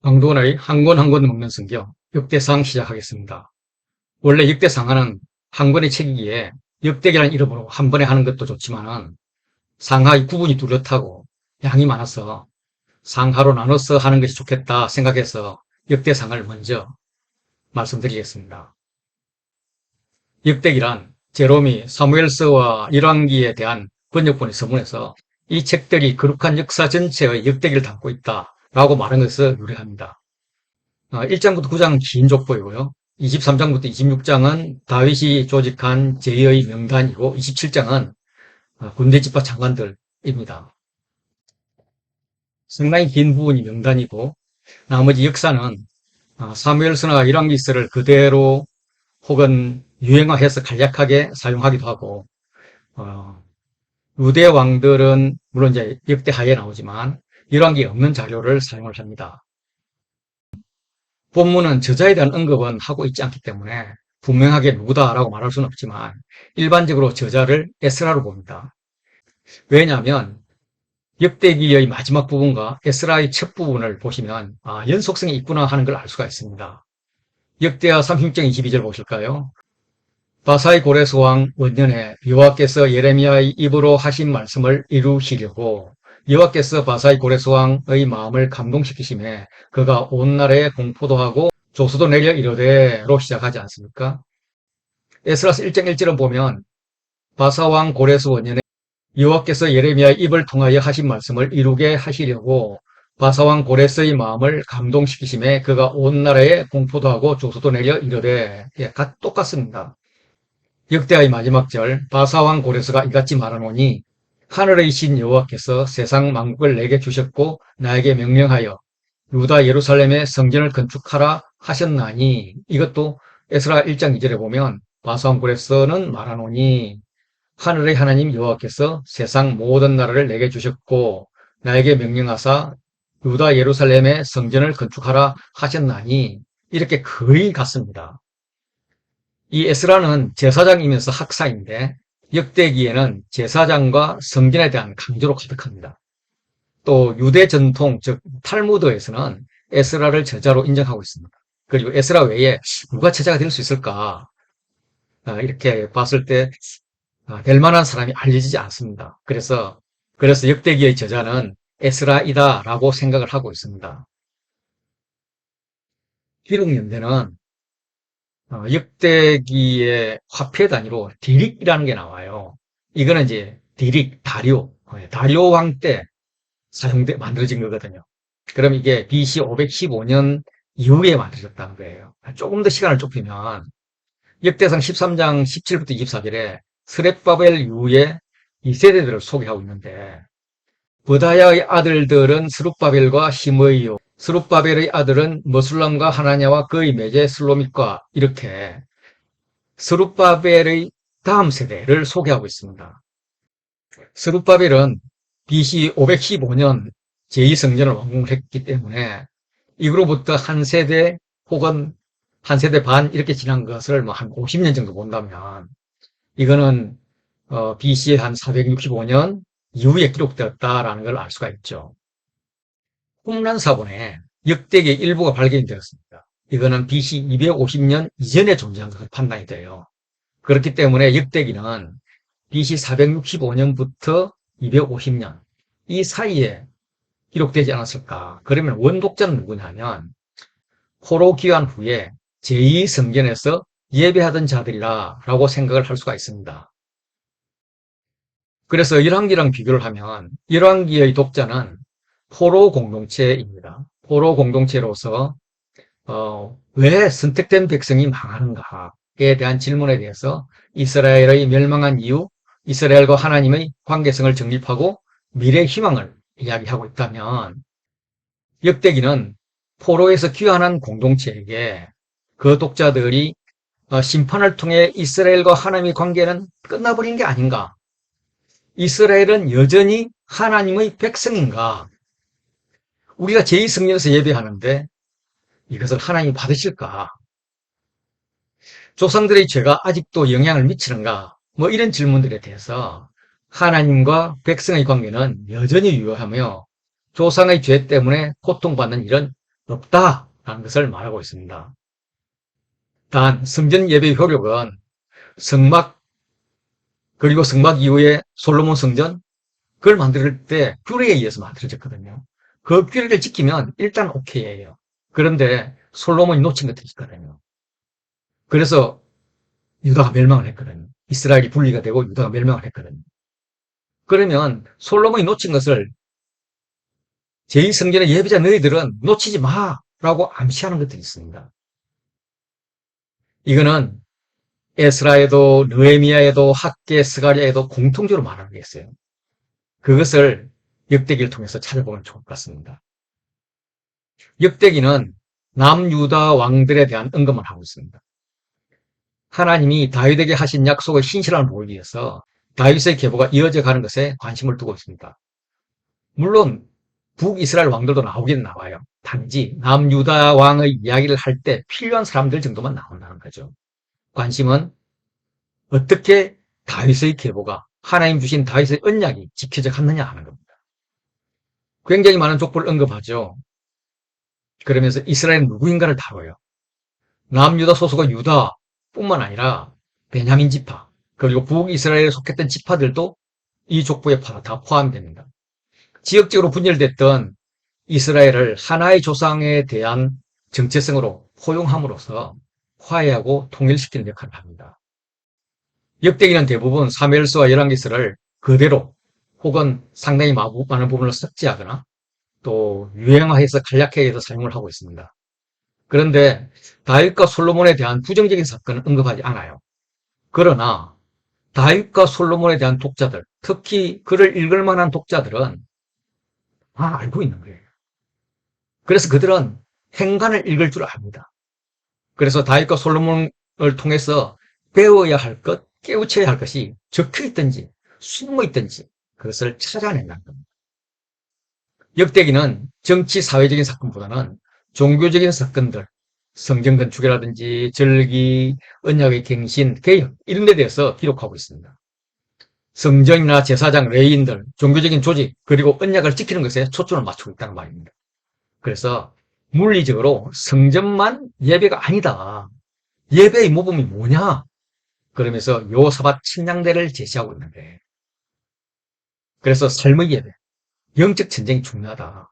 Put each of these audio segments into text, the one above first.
강돈의 한 권 한 권 먹는 성경, 역대상 시작하겠습니다. 원래 역대상하는 한 권의 책이기에 역대기라는 이름으로 한 번에 하는 것도 좋지만은 상하의 구분이 뚜렷하고 양이 많아서 상하로 나눠서 하는 것이 좋겠다 생각해서 역대상을 먼저 말씀드리겠습니다. 역대기란 제롬이 사무엘서와 열왕기에 대한 번역본의 서문에서 이 책들이 거룩한 역사 전체의 역대기를 담고 있다라고 말한 것을 유래합니다. 1장부터 9장은 긴 족보이고요. 23장부터 26장은 다윗이 조직한 제의 명단이고 27장은 군대 집합 장관들입니다. 상당히 긴 부분이 명단이고 나머지 역사는 사무엘서나 열왕기서를 그대로 혹은 유행화해서 간략하게 사용하기도 하고 유대 왕들은 물론 이제 역대하에 나오지만 열왕기에 없는 자료를 사용을 합니다. 본문은 저자에 대한 언급은 하고 있지 않기 때문에 분명하게 누구다라고 말할 수는 없지만 일반적으로 저자를 에스라로 봅니다. 왜냐하면 역대기의 마지막 부분과 에스라의 첫 부분을 보시면 연속성이 있구나 하는 걸 알 수가 있습니다. 역대하 36장 22절 보실까요? 바사의 고레스 왕 원년에 여호와께서 예레미야의 입으로 하신 말씀을 이루시려고 여호와께서 바사의 고레스 왕의 마음을 감동시키심에 그가 온 나라에 공포도 하고 조서도 내려 이르되로 시작하지 않습니까? 에스라서 1장 1절을 보면 바사 왕 고레스 원년에 여호와께서 예레미야의 입을 통하여 하신 말씀을 이루게 하시려고 바사 왕 고레스의 마음을 감동시키심에 그가 온 나라에 공포도 하고 조서도 내려 이르되 똑같습니다. 역대하의 마지막 절 바사 왕 고레스가 이같이 말하노니 하늘의 신 여호와께서 세상 만국을 내게 주셨고 나에게 명령하여 유다 예루살렘의 성전을 건축하라 하셨나니 이것도 에스라 1장 2절에 보면 바사 왕 고레스는 말하노니 하늘의 하나님 여호와께서 세상 모든 나라를 내게 주셨고 나에게 명령하사 유다 예루살렘의 성전을 건축하라 하셨나니 이렇게 거의 같습니다. 이 에스라는 제사장이면서 학사인데 역대기에는 제사장과 성전에 대한 강조로 가득합니다. 또 유대 전통 즉 탈무드에서는 에스라를 저자로 인정하고 있습니다. 그리고 에스라 외에 누가 제자가 될 수 있을까 이렇게 봤을 때 될 만한 사람이 알려지지 않습니다. 그래서 역대기의 저자는 에스라이다라고 생각을 하고 있습니다. 기록연대는 역대기의 화폐 단위로 디릭이라는 게 나와요. 이거는 이제 디릭, 다리오 왕 때 만들어진 거거든요. 그럼 이게 BC 515년 이후에 만들어졌다는 거예요. 조금 더 시간을 좁히면 역대상 13장 17부터 24절에 스렙바벨 이후에 2세대들을 소개하고 있는데 브다야의 아들들은 스룹바벨과 시므이요 스룹바벨의 아들은 머술람과 하나냐와 그의 매제 슬로밋과 이렇게 스룹바벨의 다음 세대를 소개하고 있습니다. 스룹바벨은 BC 515년 제2성전을 완공했기 때문에 이후로부터 한 세대 혹은 한 세대 반 이렇게 지난 것을 뭐 한 50년 정도 본다면 이거는 BC 한 465년 이후에 기록되었다라는 걸 알 수가 있죠. 홈란 사본에 역대기 일부가 발견이 되었습니다. 이거는 BC 250년 이전에 존재한 것으로 판단이 돼요. 그렇기 때문에 역대기는 BC 465년부터 250년 이 사이에 기록되지 않았을까? 그러면 원독자는 누구냐면 포로 귀환 후에 제2성전에서 예배하던 자들이라고 생각을 할 수가 있습니다. 그래서 열왕기랑 비교를 하면 열왕기의 독자는 포로 공동체입니다. 포로 공동체로서 왜 선택된 백성이 망하는가에 대한 질문에 대해서 이스라엘의 멸망한 이유, 이스라엘과 하나님의 관계성을 정립하고 미래 희망을 이야기하고 있다면 역대기는 포로에서 귀환한 공동체에게 그 독자들이 심판을 통해 이스라엘과 하나님의 관계는 끝나버린 게 아닌가? 이스라엘은 여전히 하나님의 백성인가? 우리가 제2성전에서 예배하는데 이것을 하나님이 받으실까? 조상들의 죄가 아직도 영향을 미치는가? 뭐 이런 질문들에 대해서 하나님과 백성의 관계는 여전히 유효하며 조상의 죄 때문에 고통받는 일은 없다라는 것을 말하고 있습니다. 단 성전 예배의 효력은 성막 그리고 성막 이후에 솔로몬 성전 그걸 만들 때 규례에 의해서 만들어졌거든요. 그 규례를 지키면 일단 오케이예요. 그런데 솔로몬이 놓친 것들이 있거든요. 그래서 유다가 멸망을 했거든요. 이스라엘이 분리가 되고 유다가 멸망을 했거든요. 그러면 솔로몬이 놓친 것을 제2성전의 예배자 너희들은 놓치지 마라고 암시하는 것들이 있습니다. 이거는 에스라에도 느헤미야에도 학개 스가랴에도 공통적으로 말하는 게 있어요. 그것을 역대기를 통해서 찾아보면 좋을 것 같습니다. 역대기는 남유다 왕들에 대한 언급만 하고 있습니다. 하나님이 다윗에게 하신 약속의 신실함을 보이기 위해서 다윗의 계보가 이어져 가는 것에 관심을 두고 있습니다. 물론 북이스라엘 왕들도 나오긴 나와요. 단지 남유다 왕의 이야기를 할 때 필요한 사람들 정도만 나온다는 거죠. 관심은 어떻게 다윗의 계보가 하나님 주신 다윗의 언약이 지켜져 갔느냐 하는 겁니다. 굉장히 많은 족보를 언급하죠. 그러면서 이스라엘은 누구인가를 다뤄요. 남유다 소속의 유다뿐만 아니라 베냐민 지파 그리고 북이스라엘에 속했던 지파들도 이 족보에 다 포함됩니다. 지역적으로 분열됐던 이스라엘을 하나의 조상에 대한 정체성으로 포용함으로써 화해하고 통일시키는 역할을 합니다. 역대기는 대부분 사무엘서와 열왕기서를 그대로 혹은 상당히 많은 부분을 삭제하거나 또 유행화해서 간략화해서 사용을 하고 있습니다. 그런데 다윗과 솔로몬에 대한 부정적인 사건은 언급하지 않아요. 그러나 다윗과 솔로몬에 대한 독자들, 특히 그를 읽을 만한 독자들은 다 알고 있는 거예요. 그래서 그들은 행간을 읽을 줄 압니다. 그래서 다윗과 솔로몬을 통해서 배워야 할 것, 깨우쳐야 할 것이 적혀 있든지 숨어 있든지 그것을 찾아낸다는 겁니다. 역대기는 정치, 사회적인 사건보다는 종교적인 사건들, 성전 건축이라든지 절기, 언약의 갱신, 개혁 이런 데 대해서 기록하고 있습니다. 성전이나 제사장, 레위인들, 종교적인 조직, 그리고 언약을 지키는 것에 초점을 맞추고 있다는 말입니다. 그래서 물리적으로 성전만 예배가 아니다. 예배의 모범이 뭐냐? 그러면서 요사밭 침량대를 제시하고 있는데 그래서 삶의 예배, 영적 전쟁이 중요하다.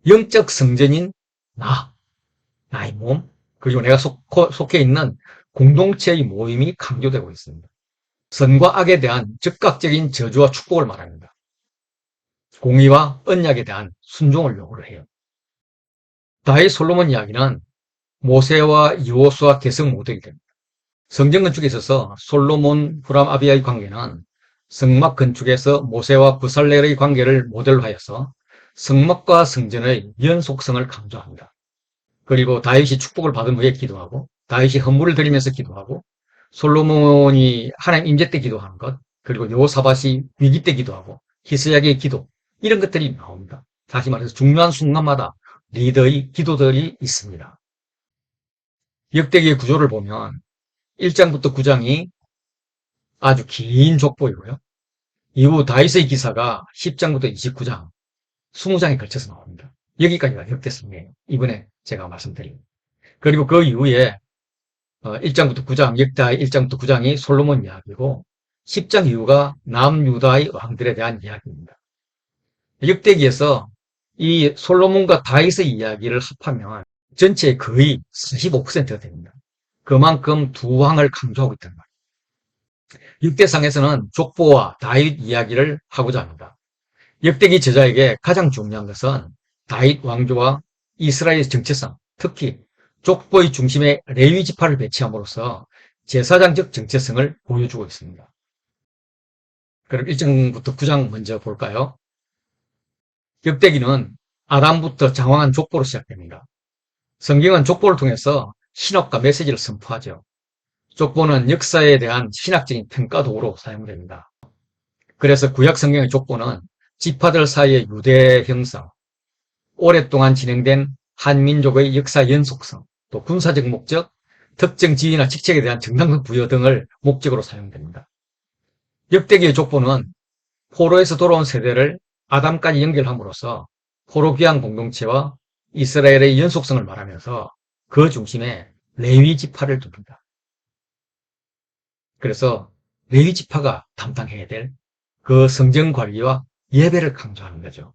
영적 성전인 나의 몸, 그리고 내가 속해 있는 공동체의 모임이 강조되고 있습니다. 선과 악에 대한 즉각적인 저주와 축복을 말합니다. 공의와 언약에 대한 순종을 요구를 해요. 다윗 솔로몬 이야기는 모세와 여호수아 계승 모델이 됩니다. 성전 건축에 있어서 솔로몬, 후람, 아비야의 관계는 성막 건축에서 모세와 부살렐의 관계를 모델로 하여서 성막과 성전의 연속성을 강조합니다. 그리고 다윗이 축복을 받은 후에 기도하고 다윗이 헌물을 드리면서 기도하고 솔로몬이 하나님 임재 때 기도하는 것 그리고 여호사밧이 위기 때 기도하고 히스야기의 기도 이런 것들이 나옵니다. 다시 말해서 중요한 순간마다 리더의 기도들이 있습니다. 역대기의 구조를 보면 1장부터 9장이 아주 긴 족보이고요. 이후 다윗의 기사가 10장부터 29장, 20장에 걸쳐서 나옵니다. 여기까지가 역대성이에요. 이번에 제가 말씀드린. 그리고 그 이후에 1장부터 9장, 역대 1장부터 9장이 솔로몬 이야기고 10장 이후가 남유다의 왕들에 대한 이야기입니다. 역대기에서 이 솔로몬과 다윗의 이야기를 합하면 전체의 거의 45%가 됩니다. 그만큼 두 왕을 강조하고 있다는 말이에요. 역대상에서는 족보와 다윗 이야기를 하고자 합니다. 역대기 저자에게 가장 중요한 것은 다윗 왕조와 이스라엘의 정체성, 특히 족보의 중심에 레위 지파를 배치함으로써 제사장적 정체성을 보여주고 있습니다. 그럼 1장부터 9장 먼저 볼까요? 역대기는 아담부터 장황한 족보로 시작됩니다. 성경은 족보를 통해서 신학과 메시지를 선포하죠. 족보는 역사에 대한 신학적인 평가 도구로 사용됩니다. 그래서 구약 성경의 족보는 지파들 사이의 유대 형성, 오랫동안 진행된 한민족의 역사 연속성, 또 군사적 목적, 특정 지위나 직책에 대한 정당성 부여 등을 목적으로 사용됩니다. 역대기의 족보는 포로에서 돌아온 세대를 아담까지 연결함으로써 포로 귀환 공동체와 이스라엘의 연속성을 말하면서 그 중심에 레위 지파를 둡니다. 그래서 레위 지파가 담당해야 될 그 성전 관리와 예배를 강조하는 거죠.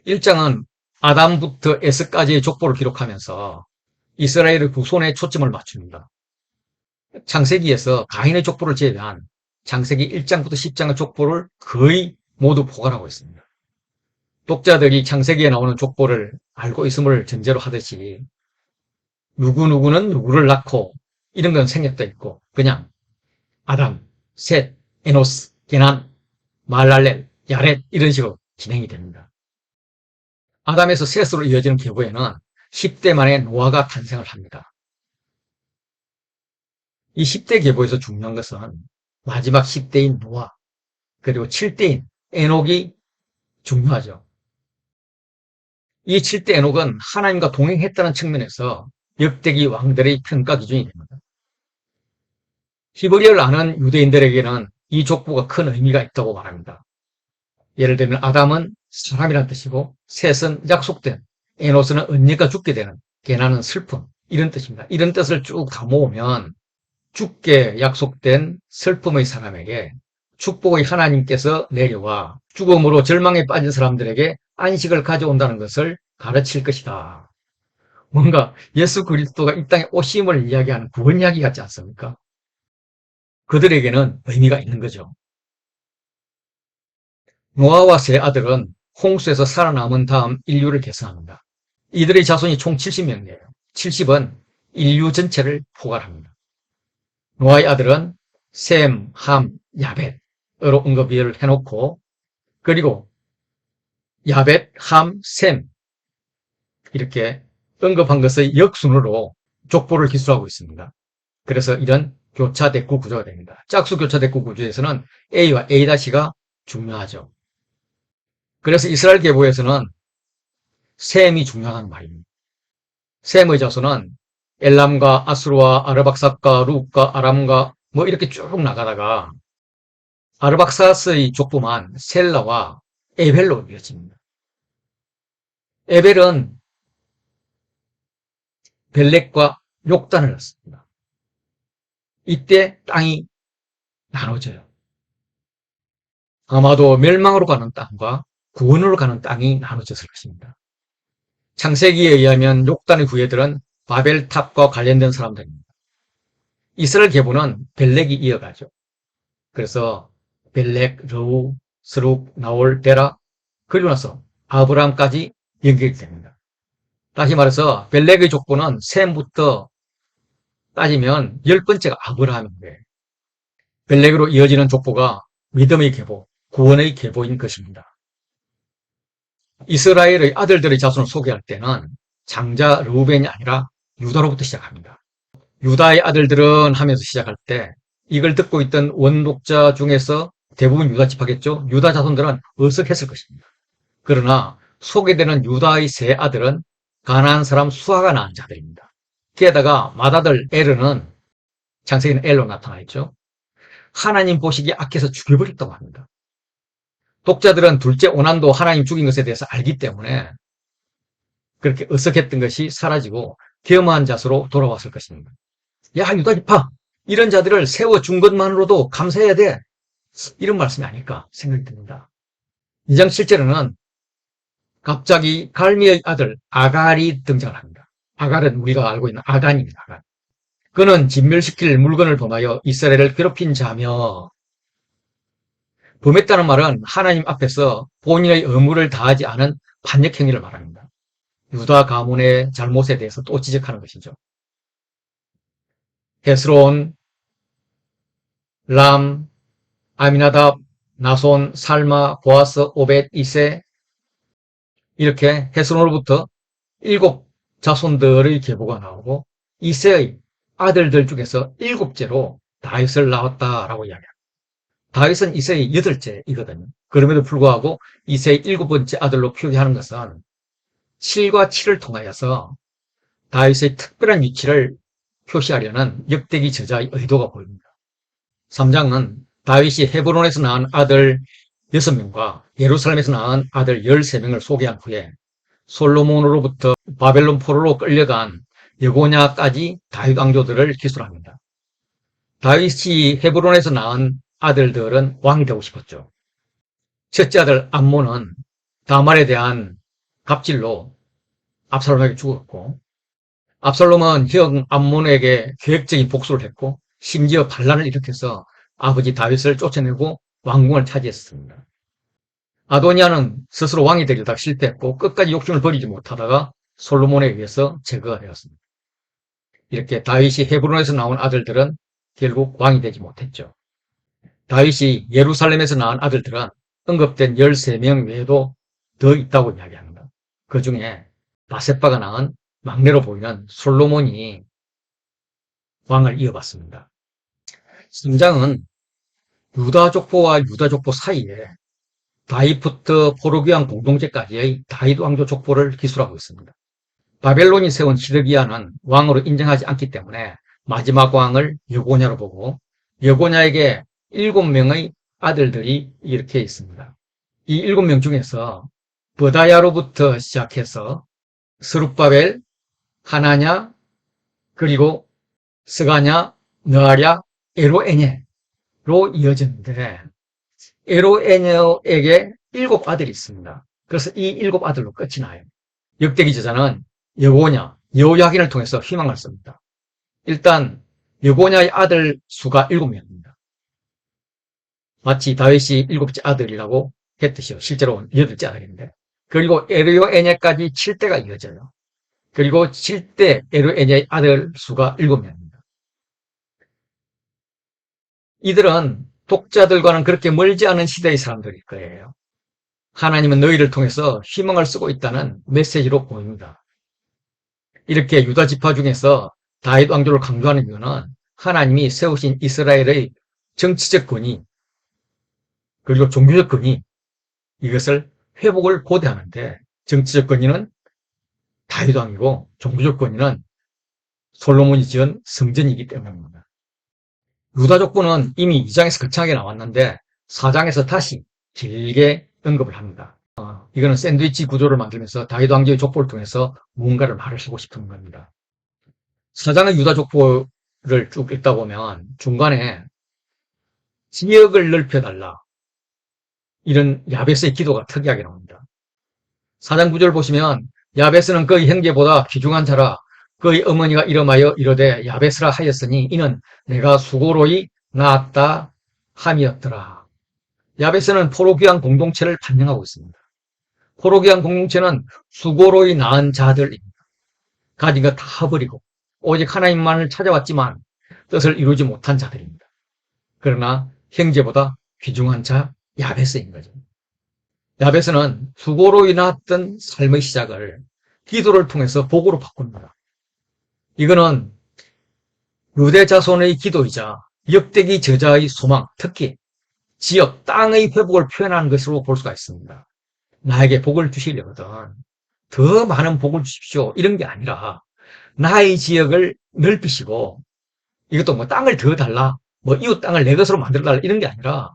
1장은 아담부터 에스까지의 족보를 기록하면서 이스라엘의 후손에 초점을 맞춥니다. 창세기에서 가인의 족보를 제외한 창세기 1장부터 10장의 족보를 거의 모두 포괄하고 있습니다. 독자들이 창세기에 나오는 족보를 알고 있음을 전제로 하듯이 누구누구는 누구를 낳고 이런 건 생략돼 있고 그냥 아담, 셋, 에노스, 게난, 말랄렐, 야렛 이런 식으로 진행이 됩니다. 아담에서 셋으로 이어지는 계보에는 10대 만에 노아가 탄생을 합니다. 이 10대 계보에서 중요한 것은 마지막 10대인 노아 그리고 7대인 에녹이 중요하죠. 이 7대 에녹은 하나님과 동행했다는 측면에서 역대기 왕들의 평가 기준이 됩니다. 히브리어를 아는 유대인들에게는 이 족보가 큰 의미가 있다고 말합니다. 예를 들면 아담은 사람이란 뜻이고 셋은 약속된, 에노스는 언젠가 죽게 되는, 게나는 슬픔 이런 뜻입니다. 이런 뜻을 쭉 다 모으면 죽게 약속된 슬픔의 사람에게 축복의 하나님께서 내려와 죽음으로 절망에 빠진 사람들에게 안식을 가져온다는 것을 가르칠 것이다. 뭔가 예수 그리스도가 이 땅에 오심을 이야기하는 구원 이야기 같지 않습니까? 그들에게는 의미가 있는 거죠. 노아와 세 아들은 홍수에서 살아남은 다음 인류를 계승합니다. 이들의 자손이 총 70명이에요. 70은 인류 전체를 포괄합니다. 노아의 아들은 셈, 함, 야벳으로 언급을 해놓고 그리고 야벳, 함, 셈 이렇게 언급한 것의 역순으로 족보를 기술하고 있습니다. 그래서 이런 교차대꾸 구조가 됩니다. 짝수 교차대꾸 구조에서는 A와 A-가 중요하죠. 그래서 이스라엘 계보에서는 셈이 중요한 말입니다. 셈의 자손은 엘람과 아수르와 아르박삭과 룻과 아람과 뭐 이렇게 쭉 나가다가 아르박사스의 족보만 셀라와 에벨로 이어집니다. 에벨은 벨렉과 욕단을 낳습니다. 이때 땅이 나눠져요. 아마도 멸망으로 가는 땅과 구원으로 가는 땅이 나눠졌을 것입니다. 창세기에 의하면 욕단의 후예들은 바벨탑과 관련된 사람들입니다. 이스라엘 계보는 벨렉이 이어가죠. 그래서 벨렉, 르우, 스룩, 나올, 데라 그리고 나서 아브라함까지 연결이 됩니다. 다시 말해서 벨렉의 족보는 셈부터 따지면 10번째가 아브라함인데 벨렉으로 이어지는 족보가 믿음의 계보, 구원의 계보인 것입니다. 이스라엘의 아들들의 자손을 소개할 때는 장자 르우벤이 아니라 유다로부터 시작합니다. 유다의 아들들은 하면서 시작할 때 이걸 듣고 있던 원독자 중에서 대부분 유다 지파겠죠. 유다 자손들은 어색했을 것입니다. 그러나 소개되는 유다의 세 아들은 가나안 사람 수아가 낳은 자들입니다. 게다가 맏아들 에르는 창세기는 엘로 나타나 있죠. 하나님 보시기에 악해서 죽여버렸다고 합니다. 독자들은 둘째 오난도 하나님 죽인 것에 대해서 알기 때문에 그렇게 어색했던 것이 사라지고 겸허한 자세로 돌아왔을 것입니다. 야, 유다 지파! 이런 자들을 세워준 것만으로도 감사해야 돼. 이런 말씀이 아닐까 생각이 듭니다. 2장 7절에는 갑자기 갈미의 아들 아갈이 등장을 합니다. 아갈은 우리가 알고 있는 아간입니다. 아간. 그는 진멸시킬 물건을 범하여 이스라엘을 괴롭힌 자며 범했다는 말은 하나님 앞에서 본인의 의무를 다하지 않은 반역 행위를 말합니다. 유다 가문의 잘못에 대해서 또 지적하는 것이죠. 헤스론, 람, 아미나답, 나손, 살마, 보아스, 오벳, 이세 이렇게 헤스론으로부터 7 자손들의 계보가 나오고 이세의 아들들 중에서 7째로 다윗을 낳았다라고 이야기합니다. 다윗은 이세의 8째이거든요. 그럼에도 불구하고 이세의 7번째 아들로 표기하는 것은 7과 7을 통하여서 다윗의 특별한 위치를 표시하려는 역대기 저자의 의도가 보입니다. 3장은 다윗이 헤브론에서 낳은 아들 6명과 예루살렘에서 낳은 아들 13명을 소개한 후에 솔로몬으로부터 바벨론 포로로 끌려간 여고냐까지 다윗 왕조들을 기술합니다. 다윗이 헤브론에서 낳은 아들들은 왕이 되고 싶었죠. 첫째 아들 암몬은 다말에 대한 갑질로 압살롬에게 죽었고, 압살롬은 형 암몬에게 계획적인 복수를 했고, 심지어 반란을 일으켜서 아버지 다윗을 쫓아내고 왕궁을 차지했습니다. 아도니아는 스스로 왕이 되려다 실패했고 끝까지 욕심을 버리지 못하다가 솔로몬에 의해서 제거가 되었습니다. 이렇게 다윗이 헤브론에서 나온 아들들은 결국 왕이 되지 못했죠. 다윗이 예루살렘에서 낳은 아들들은 언급된 13명 외에도 더 있다고 이야기합니다. 그 중에 바셋바가 낳은 막내로 보이는 솔로몬이 왕을 이어받습니다. 성장은 유다 족보와 유다 족보 사이에 다윗부터 포로기왕 공동체까지의 다윗 왕조 족보를 기술하고 있습니다. 바벨론이 세운 시드기야는 왕으로 인정하지 않기 때문에 마지막 왕을 여고냐로 보고 여고냐에게 7명의 아들들이 이렇게 있습니다. 이 7명 중에서 버다야로부터 시작해서 스룹바벨, 하나냐, 그리고 스가냐, 느아랴, 에로에냐로 이어졌는데 에로에냐에게 7아들이 있습니다. 그래서 이 7아들로 끝이 나요. 역대기 저자는 여고냐, 여호야긴을 통해서 희망을 씁니다. 일단 여고냐의 아들 수가 7명입니다. 마치 다윗이 7째 아들이라고 했듯이요. 실제로 8째 아들인데. 그리고 에르요에냐까지 7대가 이어져요. 그리고 7대 에르요에냐의 아들 수가 7명입니다. 이들은 독자들과는 그렇게 멀지 않은 시대의 사람들일 거예요. 하나님은 너희를 통해서 희망을 쓰고 있다는 메시지로 보입니다. 이렇게 유다 지파 중에서 다윗 왕조를 강조하는 이유는 하나님이 세우신 이스라엘의 정치적 권위 그리고 종교적 권위 이것을 회복을 고대하는데 정치적 권위는 다윗 왕이고 종교적 권위는 솔로몬이 지은 성전이기 때문입니다. 유다 족보는 이미 2장에서 거창하게 나왔는데 4장에서 다시 길게 언급을 합니다. 이거는 샌드위치 구조를 만들면서 다윗 왕조의 족보를 통해서 무언가를 말하고 싶은 겁니다. 4장의 유다 족보를 쭉 읽다 보면 중간에 지역을 넓혀달라 이런 야베스의 기도가 특이하게 나옵니다. 4장 9절 보시면 야베스는 그의 형제보다 귀중한 자라 그의 어머니가 이름하여 이르되 야베스라 하였으니 이는 내가 수고로이 낳았다 함이었더라. 야베스는 포로귀환 공동체를 반영하고 있습니다. 포로귀환 공동체는 수고로이 낳은 자들입니다. 가진 것 다 버리고 오직 하나님만을 찾아왔지만 뜻을 이루지 못한 자들입니다. 그러나 형제보다 귀중한 자 야베스인 거죠. 야베스는 수고로 인했던 삶의 시작을 기도를 통해서 복으로 바꿉니다. 이거는 유대 자손의 기도이자 역대기 저자의 소망, 특히 지역, 땅의 회복을 표현하는 것으로 볼 수가 있습니다. 나에게 복을 주시려거든 더 많은 복을 주십시오. 이런 게 아니라 나의 지역을 넓히시고 이것도 뭐 땅을 더 달라, 뭐 이웃 땅을 내 것으로 만들어 달라 이런 게 아니라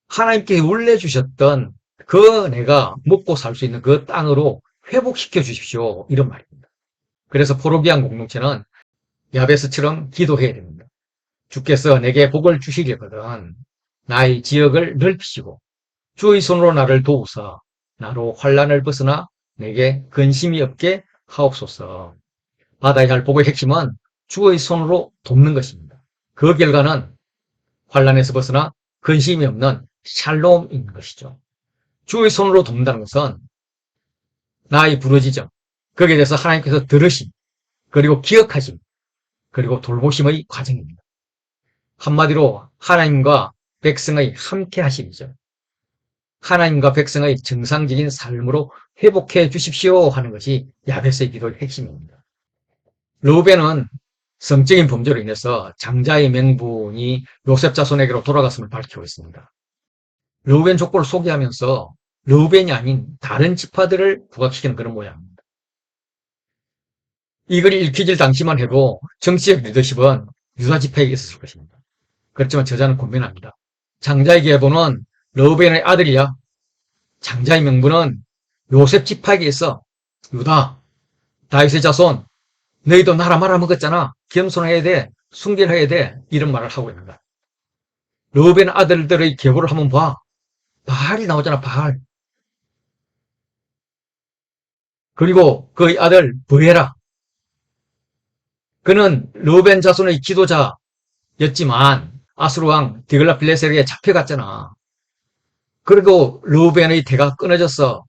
하나님께 원래 주셨던 그 내가 먹고 살 수 있는 그 땅으로 회복시켜 주십시오. 이런 말입니다. 그래서 포로기한 공동체는 야베스처럼 기도해야 됩니다. 주께서 내게 복을 주시려거든 나의 지역을 넓히시고 주의 손으로 나를 도우사 나로 환난을 벗어나 내게 근심이 없게 하옵소서. 받아야 할 복의 핵심은 주의 손으로 돕는 것입니다. 그 결과는 환난에서 벗어나 근심이 없는 샬롬인 것이죠. 주의 손으로 돕는다는 것은 나의 부르짖음, 거기에 대해서 하나님께서 들으심, 그리고 기억하심, 그리고 돌보심의 과정입니다. 한마디로 하나님과 백성의 함께 하심이죠. 하나님과 백성의 정상적인 삶으로 회복해 주십시오 하는 것이 야베스의 기도의 핵심입니다. 르우벤은 성적인 범죄로 인해서 장자의 명분이 요셉 자손에게로 돌아갔음을 밝히고 있습니다. 르우벤 족보를 소개하면서 르우벤이 아닌 다른 지파들을 부각시키는 그런 모양입니다. 이 글이 읽혀질 당시만 해도 정치적 리더십은 유다 지파에게 있었을 것입니다. 그렇지만 저자는 권면합니다. 장자의 계보는 르우벤의 아들이야. 장자의 명분은 요셉 지파에게 있어 유다, 다윗의 자손, 너희도 나라 말아먹었잖아. 겸손해야 돼. 순결해야 돼. 이런 말을 하고 있는 거야. 르우벤 아들들의 계보를 한번 봐. 바알이 나오잖아, 바알. 그리고 그의 아들 브에라. 그는 르우벤 자손의 지도자였지만 아수르 왕 디글라필레셀에게 잡혀갔잖아. 그리고 르우벤의 대가 끊어졌어.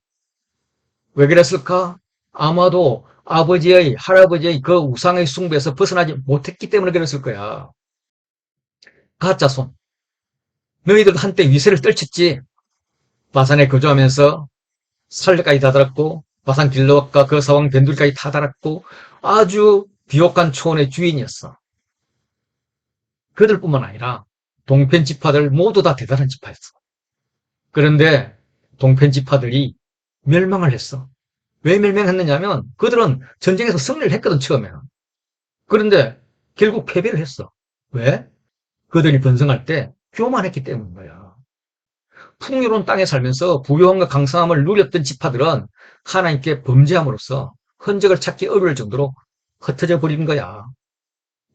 왜 그랬을까? 아마도 아버지의, 할아버지의 그 우상의 숭배에서 벗어나지 못했기 때문에 그랬을 거야. 가짜손. 너희들 한때 위세를 떨쳤지. 바산에 거주하면서 살레까지 다다랐고 바산 길르앗과 그 사왕 벤둘까지 다다랐고 아주 비옥한 초원의 주인이었어. 그들뿐만 아니라 동편 지파들 모두 다 대단한 지파였어. 그런데 동편 지파들이 멸망을 했어. 왜 멸망했느냐면 그들은 전쟁에서 승리를 했거든 처음에는. 그런데 결국 패배를 했어. 왜? 그들이 번성할 때 교만했기 때문인 거야. 풍요로운 땅에 살면서 부유함과 강성함을 누렸던 지파들은 하나님께 범죄함으로써 흔적을 찾기 어려울 정도로 흩어져 버린 거야.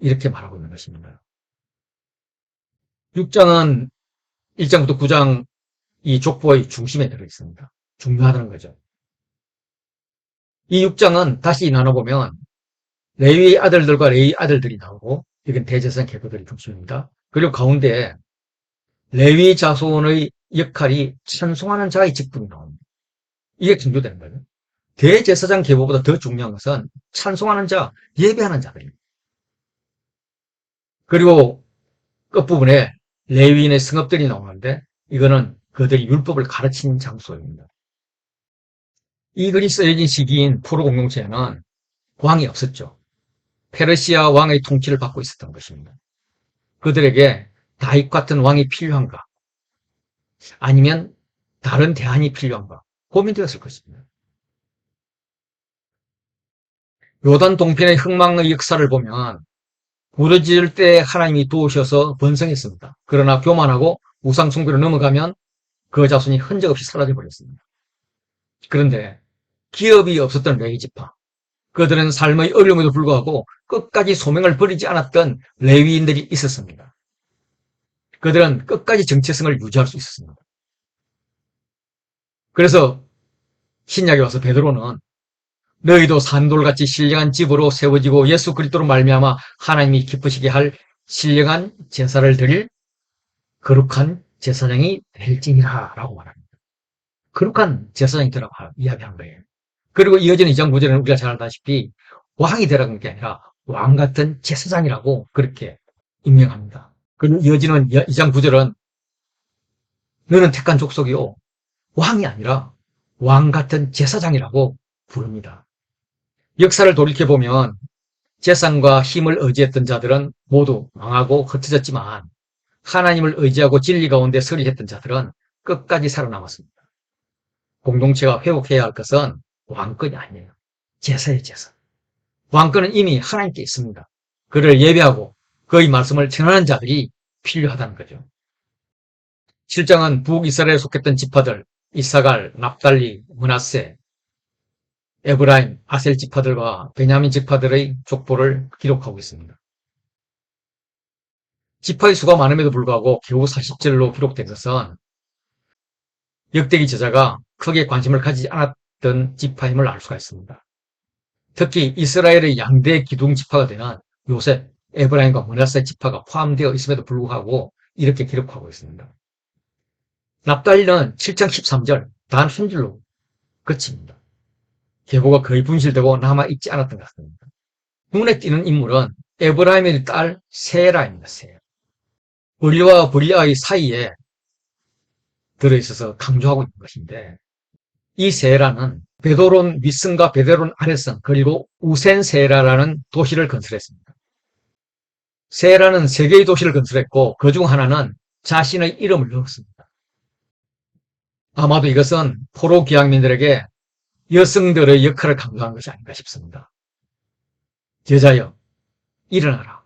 이렇게 말하고 있는 것입니다. 6장은 1장부터 9장 이 족보의 중심에 들어 있습니다. 중요하다는 거죠. 이 6장은 다시 나눠보면 레위 아들들과 레위 아들들이 나오고 이건 대제사장 계보들이 중심입니다. 그리고 가운데 레위 자손의 역할이 찬송하는 자의 직분이 나옵니다. 이게 강조되는 거예요. 대제사장 계보보다 더 중요한 것은 찬송하는 자, 예배하는 자들입니다. 그리고 끝부분에 레위인의 성읍들이 나오는데 이거는 그들이 율법을 가르치는 장소입니다. 이 글이 쓰여진 시기인 포로 공동체에는 왕이 없었죠. 페르시아 왕의 통치를 받고 있었던 것입니다. 그들에게 다윗 같은 왕이 필요한가? 아니면 다른 대안이 필요한가? 고민되었을 것입니다. 요단 동편의 흥망의 역사를 보면 부르짖을 때 하나님이 도우셔서 번성했습니다. 그러나 교만하고 우상 숭배로 넘어가면 그 자손이 흔적 없이 사라져 버렸습니다. 그런데 기업이 없었던 레위 지파, 그들은 삶의 어려움에도 불구하고 끝까지 소명을 버리지 않았던 레위인들이 있었습니다. 그들은 끝까지 정체성을 유지할 수 있었습니다. 그래서 신약에 와서 베드로는 너희도 산돌같이 신령한 집으로 세워지고 예수 그리스도로 말미암아 하나님이 기쁘시게 할 신령한 제사를 드릴 거룩한 제사장이 될지니라 라고 말합니다. 거룩한 제사장이 되라고 이야기한 거예요. 그리고 이어지는 2장 9절에는 우리가 잘 알다시피 왕이 되라고 하는 게 아니라 왕 같은 제사장이라고 그렇게 임명합니다. 그리고 이어지는 2장 9절은 너는 택한 족속이요 왕이 아니라 왕 같은 제사장이라고 부릅니다. 역사를 돌이켜보면 재산과 힘을 의지했던 자들은 모두 망하고 흩어졌지만 하나님을 의지하고 진리 가운데 서리했던 자들은 끝까지 살아남았습니다. 공동체가 회복해야 할 것은 왕권이 아니에요. 제사예요, 제사. 왕권은 이미 하나님께 있습니다. 그를 예배하고 그의 말씀을 전하는 자들이 필요하다는 거죠. 7장은 북이스라엘에 속했던 지파들, 이사갈, 납달리, 므낫세, 에브라임, 아셀 지파들과 베냐민 지파들의 족보를 기록하고 있습니다. 지파의 수가 많음에도 불구하고 겨우 40절로 기록된 것은 역대기 저자가 크게 관심을 가지지 않았던 지파임을 알 수가 있습니다. 특히 이스라엘의 양대 기둥 지파가 되는 요셉, 에브라임과 므낫세 지파가 포함되어 있음에도 불구하고 이렇게 기록하고 있습니다. 납달리는 7장 13절 단 한 줄로 그칩니다. 계보가 거의 분실되고 남아있지 않았던 것 같습니다. 눈에 띄는 인물은 에브라임의 딸 세라입니다. 세라. 브리와 브리아의 사이에 들어있어서 강조하고 있는 것인데 이 세라는 베도론 윗성과 베도론 아래성 그리고 우센 세라라는 도시를 건설했습니다. 세라는 3개의 도시를 건설했고 그 중 하나는 자신의 이름을 넣었습니다. 아마도 이것은 포로 귀향민들에게 여성들의 역할을 강조한 것이 아닌가 싶습니다. 여자여 일어나라.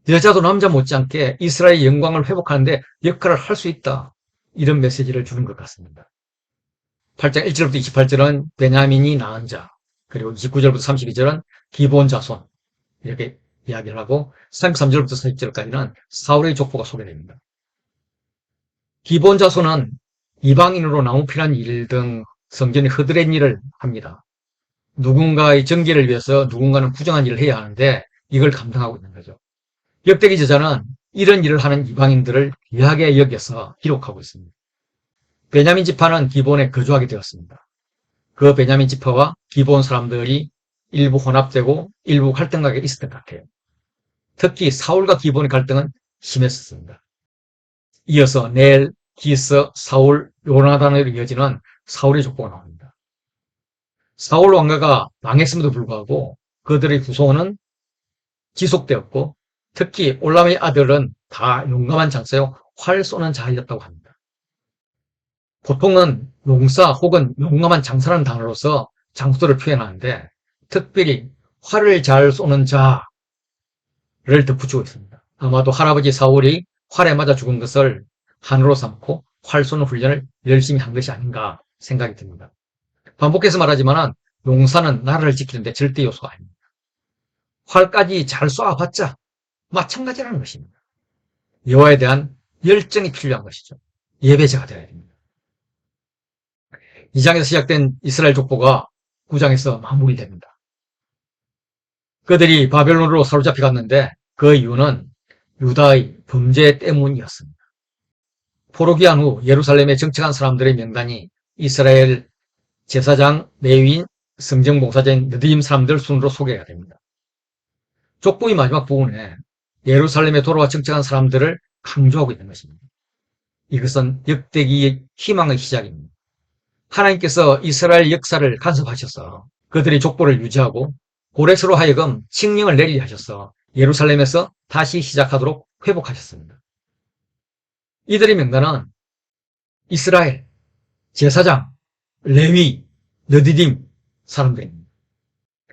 여자도 남자 못지않게 이스라엘의 영광을 회복하는데 역할을 할 수 있다. 이런 메시지를 주는 것 같습니다. 8장 1절부터 28절은 베냐민이 낳은 자, 그리고 29절부터 32절은 기브온 자손, 이렇게 이야기를 하고 33절부터 40절까지는 사울의 족보가 소개됩니다. 기브온 자손은 이방인으로 나무피란 일 등 성전에 허드렛 일을 합니다. 누군가의 정계를 위해서 누군가는 부정한 일을 해야 하는데 이걸 감당하고 있는 거죠. 역대기 저자는 이런 일을 하는 이방인들을 귀하게 여겨서 기록하고 있습니다. 베냐민 지파는 기브온에 거주하게 되었습니다. 그 베냐민 지파와 기브온 사람들이 일부 혼합되고 일부 갈등하게 있었던 것 같아요. 특히 사울과 기브온의 갈등은 심했었습니다. 이어서 넬, 기스, 사울, 요나단으로 이어지는 사울의 족보가 나옵니다. 사울 왕가가 망했음에도 불구하고 그들의 후손은 지속되었고 특히 올람의 아들은 다 용감한 장사요 활 쏘는 자였다고 합니다. 보통은 용사 혹은 용감한 장사라는 단어로서 장수를 표현하는데 특별히 활을 잘 쏘는 자를 덧붙이고 있습니다. 아마도 할아버지 사울이 활에 맞아 죽은 것을 한으로 삼고 활 쏘는 훈련을 열심히 한 것이 아닌가 생각이 듭니다. 반복해서 말하지만 용사는 나라를 지키는데 절대 요소가 아닙니다. 활까지 잘 쏘아봤자 마찬가지라는 것입니다. 여호와에 대한 열정이 필요한 것이죠. 예배자가 되어야 됩니다. 2장에서 시작된 이스라엘 족보가 9장에서 마무리됩니다. 그들이 바벨론으로 사로잡혀 갔는데 그 이유는 유다의 범죄 때문이었습니다. 포로기한 후 예루살렘에 정착한 사람들의 명단이 이스라엘 제사장, 레위인, 성전봉사자인 느디임 사람들 순으로 소개가 됩니다. 족보의 마지막 부분에 예루살렘에 돌아와 정착한 사람들을 강조하고 있는 것입니다. 이것은 역대기의 희망의 시작입니다. 하나님께서 이스라엘 역사를 간섭하셔서 그들의 족보를 유지하고 고레스로 하여금 칙령을 내리게 하셔서 예루살렘에서 다시 시작하도록 회복하셨습니다. 이들의 명단은 이스라엘, 제사장, 레위, 느디딤 사람들입니다.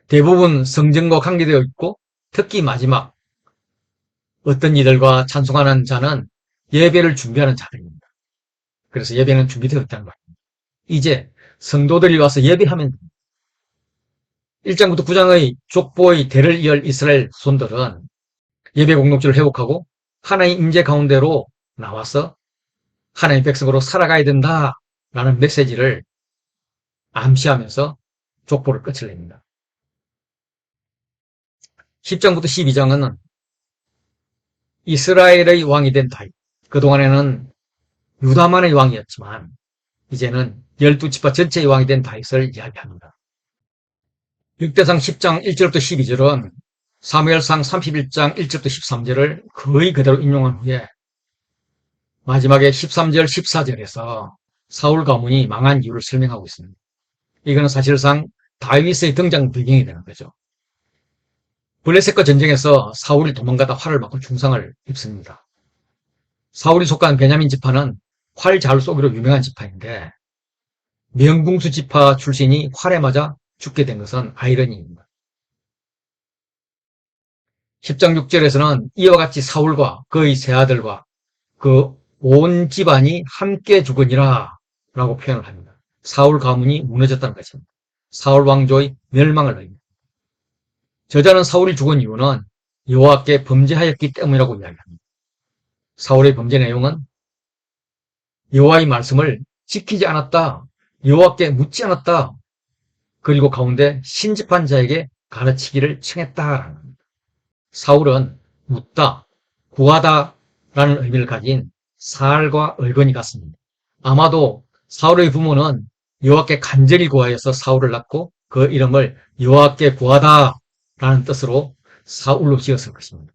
대부분 성전과 관계되어 있고 특히 마지막 어떤 이들과 찬송하는 자는 예배를 준비하는 자들입니다. 그래서 예배는 준비되어 있다는 말입니다. 이제 성도들이 와서 예배하면 됩니다. 1장부터 9장의 족보의 대를 이을 이스라엘 손들은 예배 공동체를 회복하고 하나님 임재 가운데로 나와서 하나님 백성으로 살아가야 된다라는 메시지를 암시하면서 족보를 끝을 냅니다. 10장부터 12장은 이스라엘의 왕이 된 다윗. 그동안에는 유다만의 왕이었지만 이제는 12지파 전체의 왕이 된 다윗을 이야기합니다. 역대상 10장 1절부터 12절은 사무엘상 31장 1절부터 13절을 거의 그대로 인용한 후에 마지막에 13절, 14절에서 사울 가문이 망한 이유를 설명하고 있습니다. 이거는 사실상 다윗의 등장 배경이 되는 거죠. 블레셋과 전쟁에서 사울이 도망가다 활을 맞고 중상을 입습니다. 사울이 속한 베냐민 지파는 활 잘 쏘기로 유명한 지파인데 명궁수 지파 출신이 활에 맞아 죽게 된 것은 아이러니입니다. 10장 6절에서는 이와 같이 사울과 그의 세 아들과 그 온 집안이 함께 죽으니라 라고 표현을 합니다. 사울 가문이 무너졌다는 것입니다. 사울 왕조의 멸망을 의미합니다. 저자는 사울이 죽은 이유는 여호와께 범죄하였기 때문이라고 이야기합니다. 사울의 범죄 내용은 여호와의 말씀을 지키지 않았다, 여호와께 묻지 않았다, 그리고 가운데 신집한 자에게 가르치기를 청했다라는 겁니다. 사울은 묻다, 구하다라는 의미를 가진 사알과 얼건이 같습니다. 아마도 사울의 부모는 여호와께 간절히 구하여서 사울을 낳고 그 이름을 여호와께 구하다라는 뜻으로 사울로 지었을 것입니다.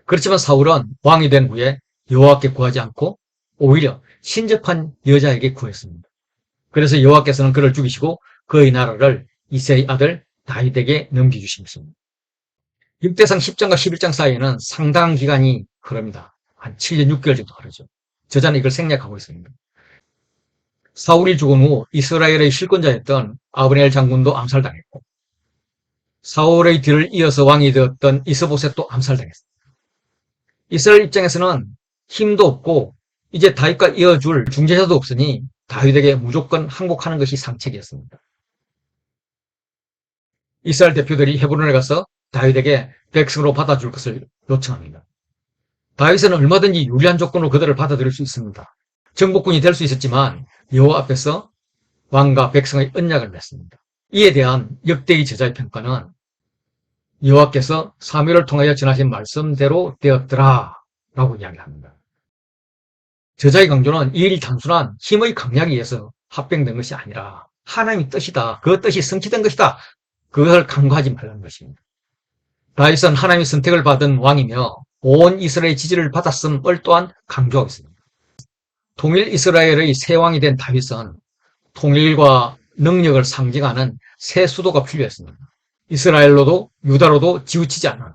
그렇지만 사울은 왕이 된 후에 여호와께 구하지 않고 오히려 신접한 여자에게 구했습니다. 그래서 여호와께서는 그를 죽이시고 그의 나라를 이새의 아들 다윗에게 넘겨주신 것입니다. 역대상 10장과 11장 사이에는 상당한 기간이 흐릅니다. 한 7년 6개월 정도 흐르죠. 저자는 이걸 생략하고 있습니다. 사울이 죽은 후 이스라엘의 실권자였던 아브넬 장군도 암살당했고 사울의 뒤를 이어서 왕이 되었던 이스보셋도 암살당했습니다. 이스라엘 입장에서는 힘도 없고 이제 다윗과 이어줄 중재자도 없으니 다윗에게 무조건 항복하는 것이 상책이었습니다. 이스라엘 대표들이 헤브론에 가서 다윗에게 백성으로 받아줄 것을 요청합니다. 다윗은 얼마든지 유리한 조건으로 그들을 받아들일 수 있습니다. 정복군이 될 수 있었지만 여호와 앞에서 왕과 백성의 언약을 맺습니다. 이에 대한 역대의 저자의 평가는 여호와께서 사무엘을 통하여 전하신 말씀대로 되었더라 라고 이야기합니다. 저자의 강조는 이 일이 단순한 힘의 강약에 의해서 합병된 것이 아니라 하나님의 뜻이다. 그 뜻이 성취된 것이다. 그것을 간과하지 말라는 것입니다. 다윗은 하나님의 선택을 받은 왕이며 온 이스라엘의 지지를 받았음을 또한 강조하고 있습니다. 통일 이스라엘의 새 왕이 된 다윗은 통일과 능력을 상징하는 새 수도가 필요했습니다. 이스라엘로도 유다로도 지우치지 않은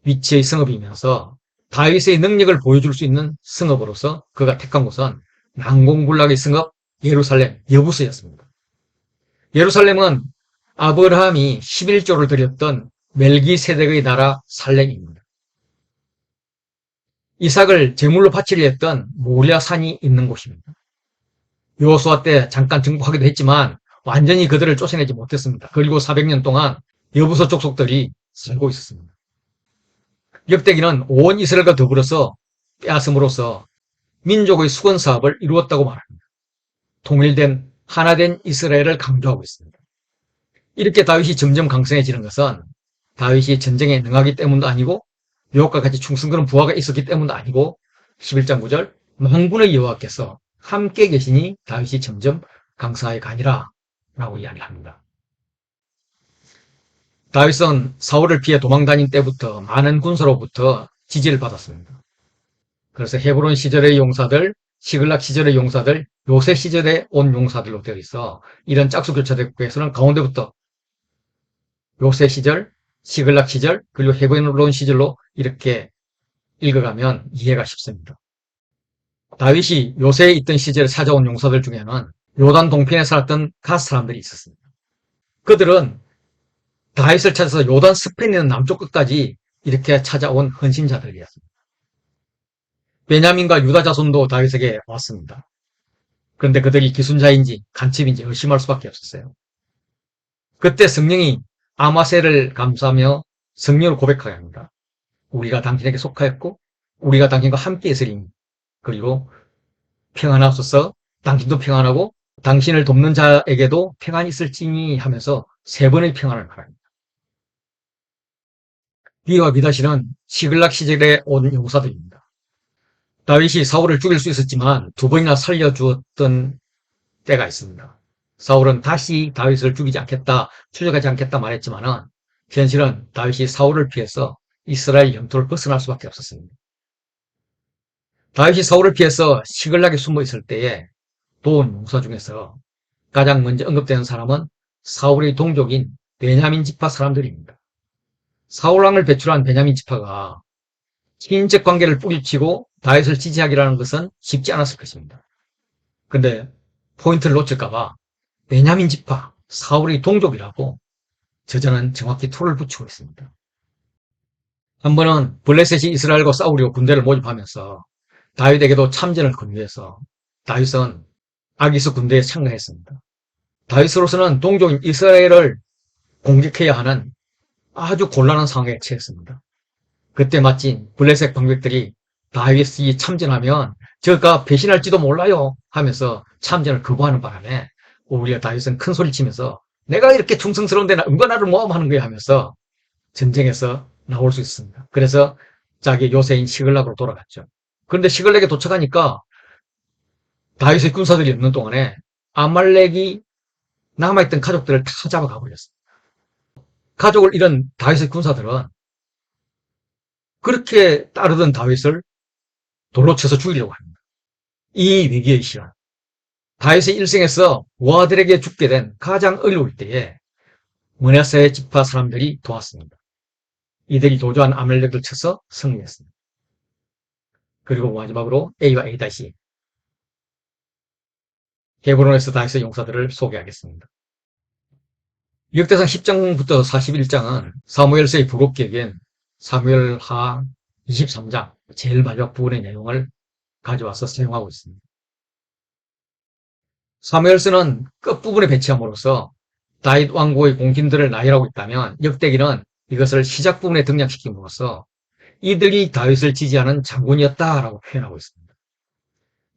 위치의 성읍이면서 다윗의 능력을 보여줄 수 있는 성읍으로서 그가 택한 곳은 난공불락의 성읍 예루살렘 여부스였습니다. 예루살렘은 아브라함이 11조를 드렸던 멜기세덱의 나라 살렘입니다. 이삭을 제물로 바치려 했던 모리아산이 있는 곳입니다. 여호수아 때 잠깐 정복하기도 했지만 완전히 그들을 쫓아내지 못했습니다. 그리고 400년 동안 여부서 족속들이 살고 있었습니다. 역대기는 온 이스라엘과 더불어서 빼앗음으로써 민족의 수건 사업을 이루었다고 말합니다. 통일된 하나된 이스라엘을 강조하고 있습니다. 이렇게 다윗이 점점 강성해지는 것은 다윗이 전쟁에 능하기 때문도 아니고 여호와과 같이 충성스러운 부하가 있었기 때문도 아니고 11장 9절 만군의 여호와께서 함께 계시니 다윗이 점점 강성하여 가니라 라고 이야기합니다. 다윗은 사울을 피해 도망다닌 때부터 많은 군사로부터 지지를 받았습니다. 그래서 헤브론 시절의 용사들, 시글락 시절의 용사들, 요새 시절에 온 용사들로 되어 있어 이런 짝수교차대국에서는 가운데부터 요새 시절, 시글락 시절, 그리고 헤브론 시절로 이렇게 읽어가면 이해가 쉽습니다. 다윗이 요새에 있던 시절에 찾아온 용사들 중에는 요단 동편에 살았던 갓 사람들이 있었습니다. 그들은 다윗을 찾아서 요단 서편에 있는 남쪽 끝까지 이렇게 찾아온 헌신자들이었습니다. 베냐민과 유다 자손도 다윗에게 왔습니다. 그런데 그들이 기순자인지 간첩인지 의심할 수밖에 없었어요. 그때 성령이 아마셀을 감싸며 성령을 고백하게 합니다. 우리가 당신에게 속하였고 우리가 당신과 함께 있으리니 그리고 평안하소서 당신도 평안하고 당신을 돕는 자에게도 평안이 있을지니 하면서 세 번의 평안을 말합니다. 비와 미다시는 시글락 시절에 온 용사들입니다. 다윗이 사울을 죽일 수 있었지만 두 번이나 살려주었던 때가 있습니다. 사울은 다시 다윗을 죽이지 않겠다, 추적하지 않겠다 말했지만은 현실은 다윗이 사울을 피해서 이스라엘 영토를 벗어날 수밖에 없었습니다. 다윗이 사울을 피해서 시글락에 숨어 있을 때에 도운 용사 중에서 가장 먼저 언급되는 사람은 사울의 동족인 베냐민 지파 사람들입니다. 사울왕을 배출한 베냐민 지파가 친인척 관계를 뿌리치고 다윗을 지지하기라는 것은 쉽지 않았을 것입니다. 그런데 포인트를 놓칠까봐 베냐민 지파, 사울의 동족이라고 저자는 정확히 툴을 붙이고 있습니다. 한 번은 블레셋이 이스라엘과 싸우려고 군대를 모집하면서 다윗에게도 참전을 권유해서 다윗은 아기스 군대에 참가했습니다. 다윗으로서는 동족인 이스라엘을 공격해야 하는 아주 곤란한 상황에 처했습니다. 그때 마침 블레셋 방백들이 다윗이 참전하면 저가 배신할지도 몰라요 하면서 참전을 거부하는 바람에 오히려 다윗은 큰 소리 치면서 내가 이렇게 충성스러운데 누가 나를 모함하는 거야 하면서 전쟁에서 나올 수 있습니다. 그래서 자기 요새인 시글락으로 돌아갔죠. 그런데 시글락에 도착하니까 다윗의 군사들이 없는 동안에 아말렉이 남아있던 가족들을 다 잡아가 버렸습니다. 가족을 잃은 다윗의 군사들은 그렇게 따르던 다윗을 돌로 쳐서 죽이려고 합니다. 이 위기의 시간, 다윗의 일생에서 부하들에게 죽게 된 가장 어려울 때에 므낫세 지파 사람들이 도왔습니다. 이들이 도주한 아말렉을 쳐서 승리했습니다. 그리고 마지막으로 A와 A 다시 헤브론에서 다윗의 용사들을 소개하겠습니다. 역대상 10장부터 41장은 사무엘서의 부록기에겐 사무엘하 23장 제일 마지막 부분의 내용을 가져와서 사용하고 있습니다. 사무엘서는 끝부분에 배치함으로써 다윗 왕국의 공신들을 나열하고 있다면 역대기는 이것을 시작 부분에 등장시킴으로써 이들이 다윗을 지지하는 장군이었다라고 표현하고 있습니다.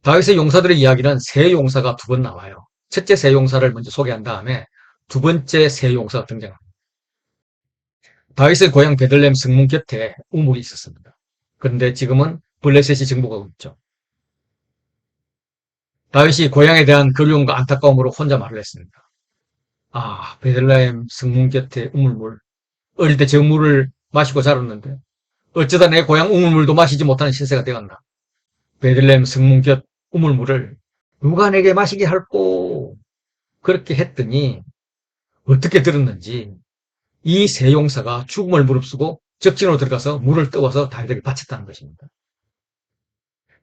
다윗의 용사들의 이야기는 세 용사가 두 번 나와요. 첫째 세 용사를 먼저 소개한 다음에 두 번째 세 용사가 등장합니다. 다윗의 고향 베들레헴 성문 곁에 우물이 있었습니다. 그런데 지금은 블레셋이 정복하고 있죠. 다윗이 고향에 대한 그리움과 안타까움으로 혼자 말을 했습니다. 아, 베들레헴 성문 곁에 우물물. 어릴 때 저 물을 마시고 자랐는데 어쩌다 내 고향 우물물도 마시지 못하는 신세가 되었나. 베들레헴 성문 곁 우물물을 누가 내게 마시게 할꼬. 그렇게 했더니 어떻게 들었는지 이 세 용사가 죽음을 무릅쓰고 적진으로 들어가서 물을 떠와서 다윗에게 바쳤다는 것입니다.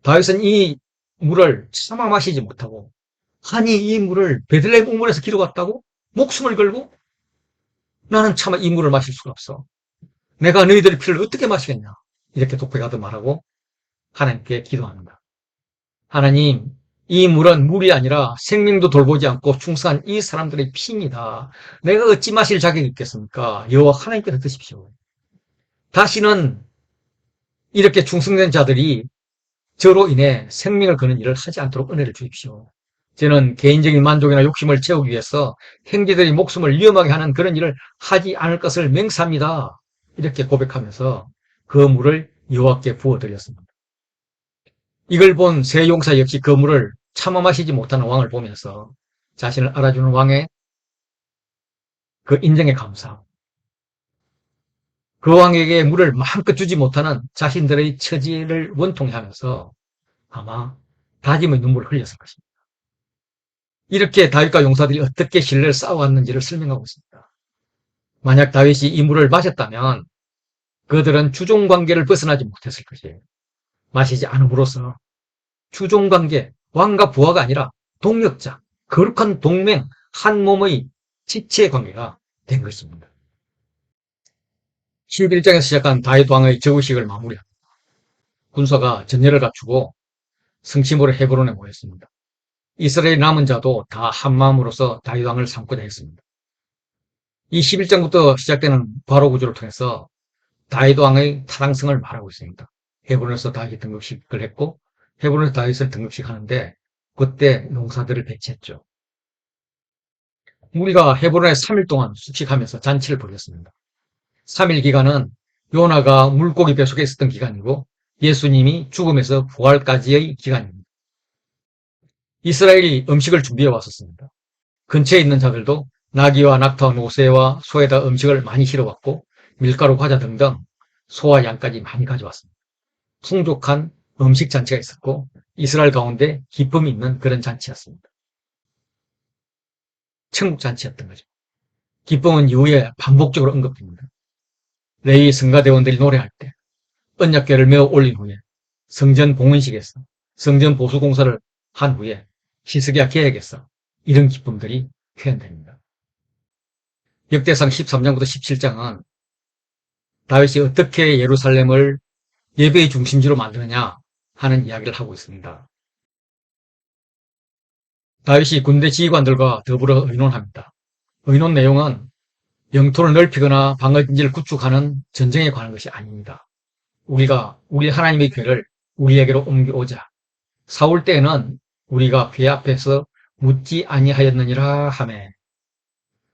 다윗은 이 물을 차마 마시지 못하고 아니 이 물을 베들레헴 우물에서 길어왔다고? 목숨을 걸고? 나는 차마 이 물을 마실 수가 없어. 내가 너희들의 피를 어떻게 마시겠냐? 이렇게 독백하듯 말하고 하나님께 기도합니다. 하나님, 이 물은 물이 아니라 생명도 돌보지 않고 충성한 이 사람들의 피입니다. 내가 어찌 마실 자격이 있겠습니까? 여호와 하나님께서 드십시오. 다시는 이렇게 충성된 자들이 저로 인해 생명을 거는 일을 하지 않도록 은혜를 주십시오. 저는 개인적인 만족이나 욕심을 채우기 위해서 형제들의 목숨을 위험하게 하는 그런 일을 하지 않을 것을 맹세합니다. 이렇게 고백하면서 그 물을 여호와께 부어드렸습니다. 이걸 본 세 용사 역시 그 물을 참아 마시지 못하는 왕을 보면서 자신을 알아주는 왕의 그 인정에 감사하고 그 왕에게 물을 마음껏 주지 못하는 자신들의 처지를 원통해 하면서 아마 다짐의 눈물을 흘렸을 것입니다. 이렇게 다윗과 용사들이 어떻게 신뢰를 쌓아왔는지를 설명하고 있습니다. 만약 다윗이 이 물을 마셨다면 그들은 주종관계를 벗어나지 못했을 것이에요. 마시지 않음으로써 주종관계, 왕과 부하가 아니라 동역자, 거룩한 동맹, 한 몸의 지체 관계가 된 것입니다. 11장에서 시작한 다윗 왕의 저우식을 마무리합니다. 군사가 전열을 갖추고 성심으로 헤브론에 모였습니다. 이스라엘 남은 자도 다 한마음으로서 다윗 왕을 삼고자 했습니다. 이 11장부터 시작되는 바로 구조를 통해서 다윗 왕의 타당성을 말하고 있습니다. 헤브론에서 다윗이 등극식을 했고 헤브론에서 다윗을 등극식 하는데 그때 용사들을 배치했죠. 우리가 헤브론에 3일 동안 숙식하면서 잔치를 벌였습니다. 3일 기간은 요나가 물고기 뱃속에 있었던 기간이고 예수님이 죽음에서 부활까지의 기간입니다. 이스라엘이 음식을 준비해 왔었습니다. 근처에 있는 자들도 나귀와 낙타와 노새와 소에다 음식을 많이 실어왔고 밀가루, 과자 등등 소와 양까지 많이 가져왔습니다. 풍족한 음식 잔치가 있었고 이스라엘 가운데 기쁨이 있는 그런 잔치였습니다. 천국 잔치였던 거죠. 기쁨은 이후에 반복적으로 언급됩니다. 레위 성가대원들이 노래할 때 언약궤를 메어 올린 후에 성전 봉헌식에서 성전 보수 공사를 한 후에 히스기야 계획에서 이런 기쁨들이 표현됩니다. 역대상 13장부터 17장은 다윗이 어떻게 예루살렘을 예배의 중심지로 만드느냐 하는 이야기를 하고 있습니다. 다윗이 군대 지휘관들과 더불어 의논합니다. 의논 내용은 영토를 넓히거나 방어진지를 구축하는 전쟁에 관한 것이 아닙니다. 우리가 우리 하나님의 궤를 우리에게로 옮겨오자. 사울 때에는 우리가 궤 앞에서 묻지 아니하였느니라 하매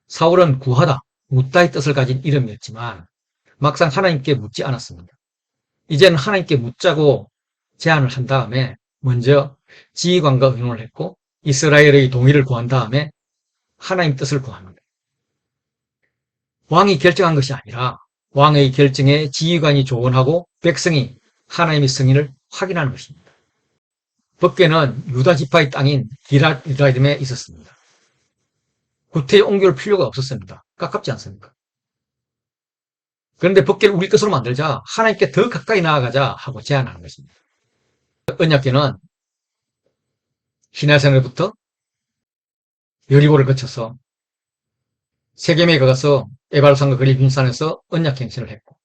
사울은 구하다, 묻다의 뜻을 가진 이름이었지만 막상 하나님께 묻지 않았습니다. 이제는 하나님께 묻자고 제안을 한 다음에 먼저 지휘관과 의논을 했고 이스라엘의 동의를 구한 다음에 하나님 뜻을 구합니다. 왕이 결정한 것이 아니라 왕의 결정에 지휘관이 조언하고 백성이 하나님의 승인을 확인하는 것입니다. 법궤는 유다 지파의 땅인 기럇-리므에 있었습니다. 구태에 옮겨올 필요가 없었습니다. 가깝지 않습니까? 그런데 법궤를 우리 것으로 만들자 하나님께 더 가까이 나아가자 하고 제안하는 것입니다. 언약궤는 시내산으로부터 여리고를 거쳐서 세겜에 가서 에발산과 그리빔산에서 언약행신을 했고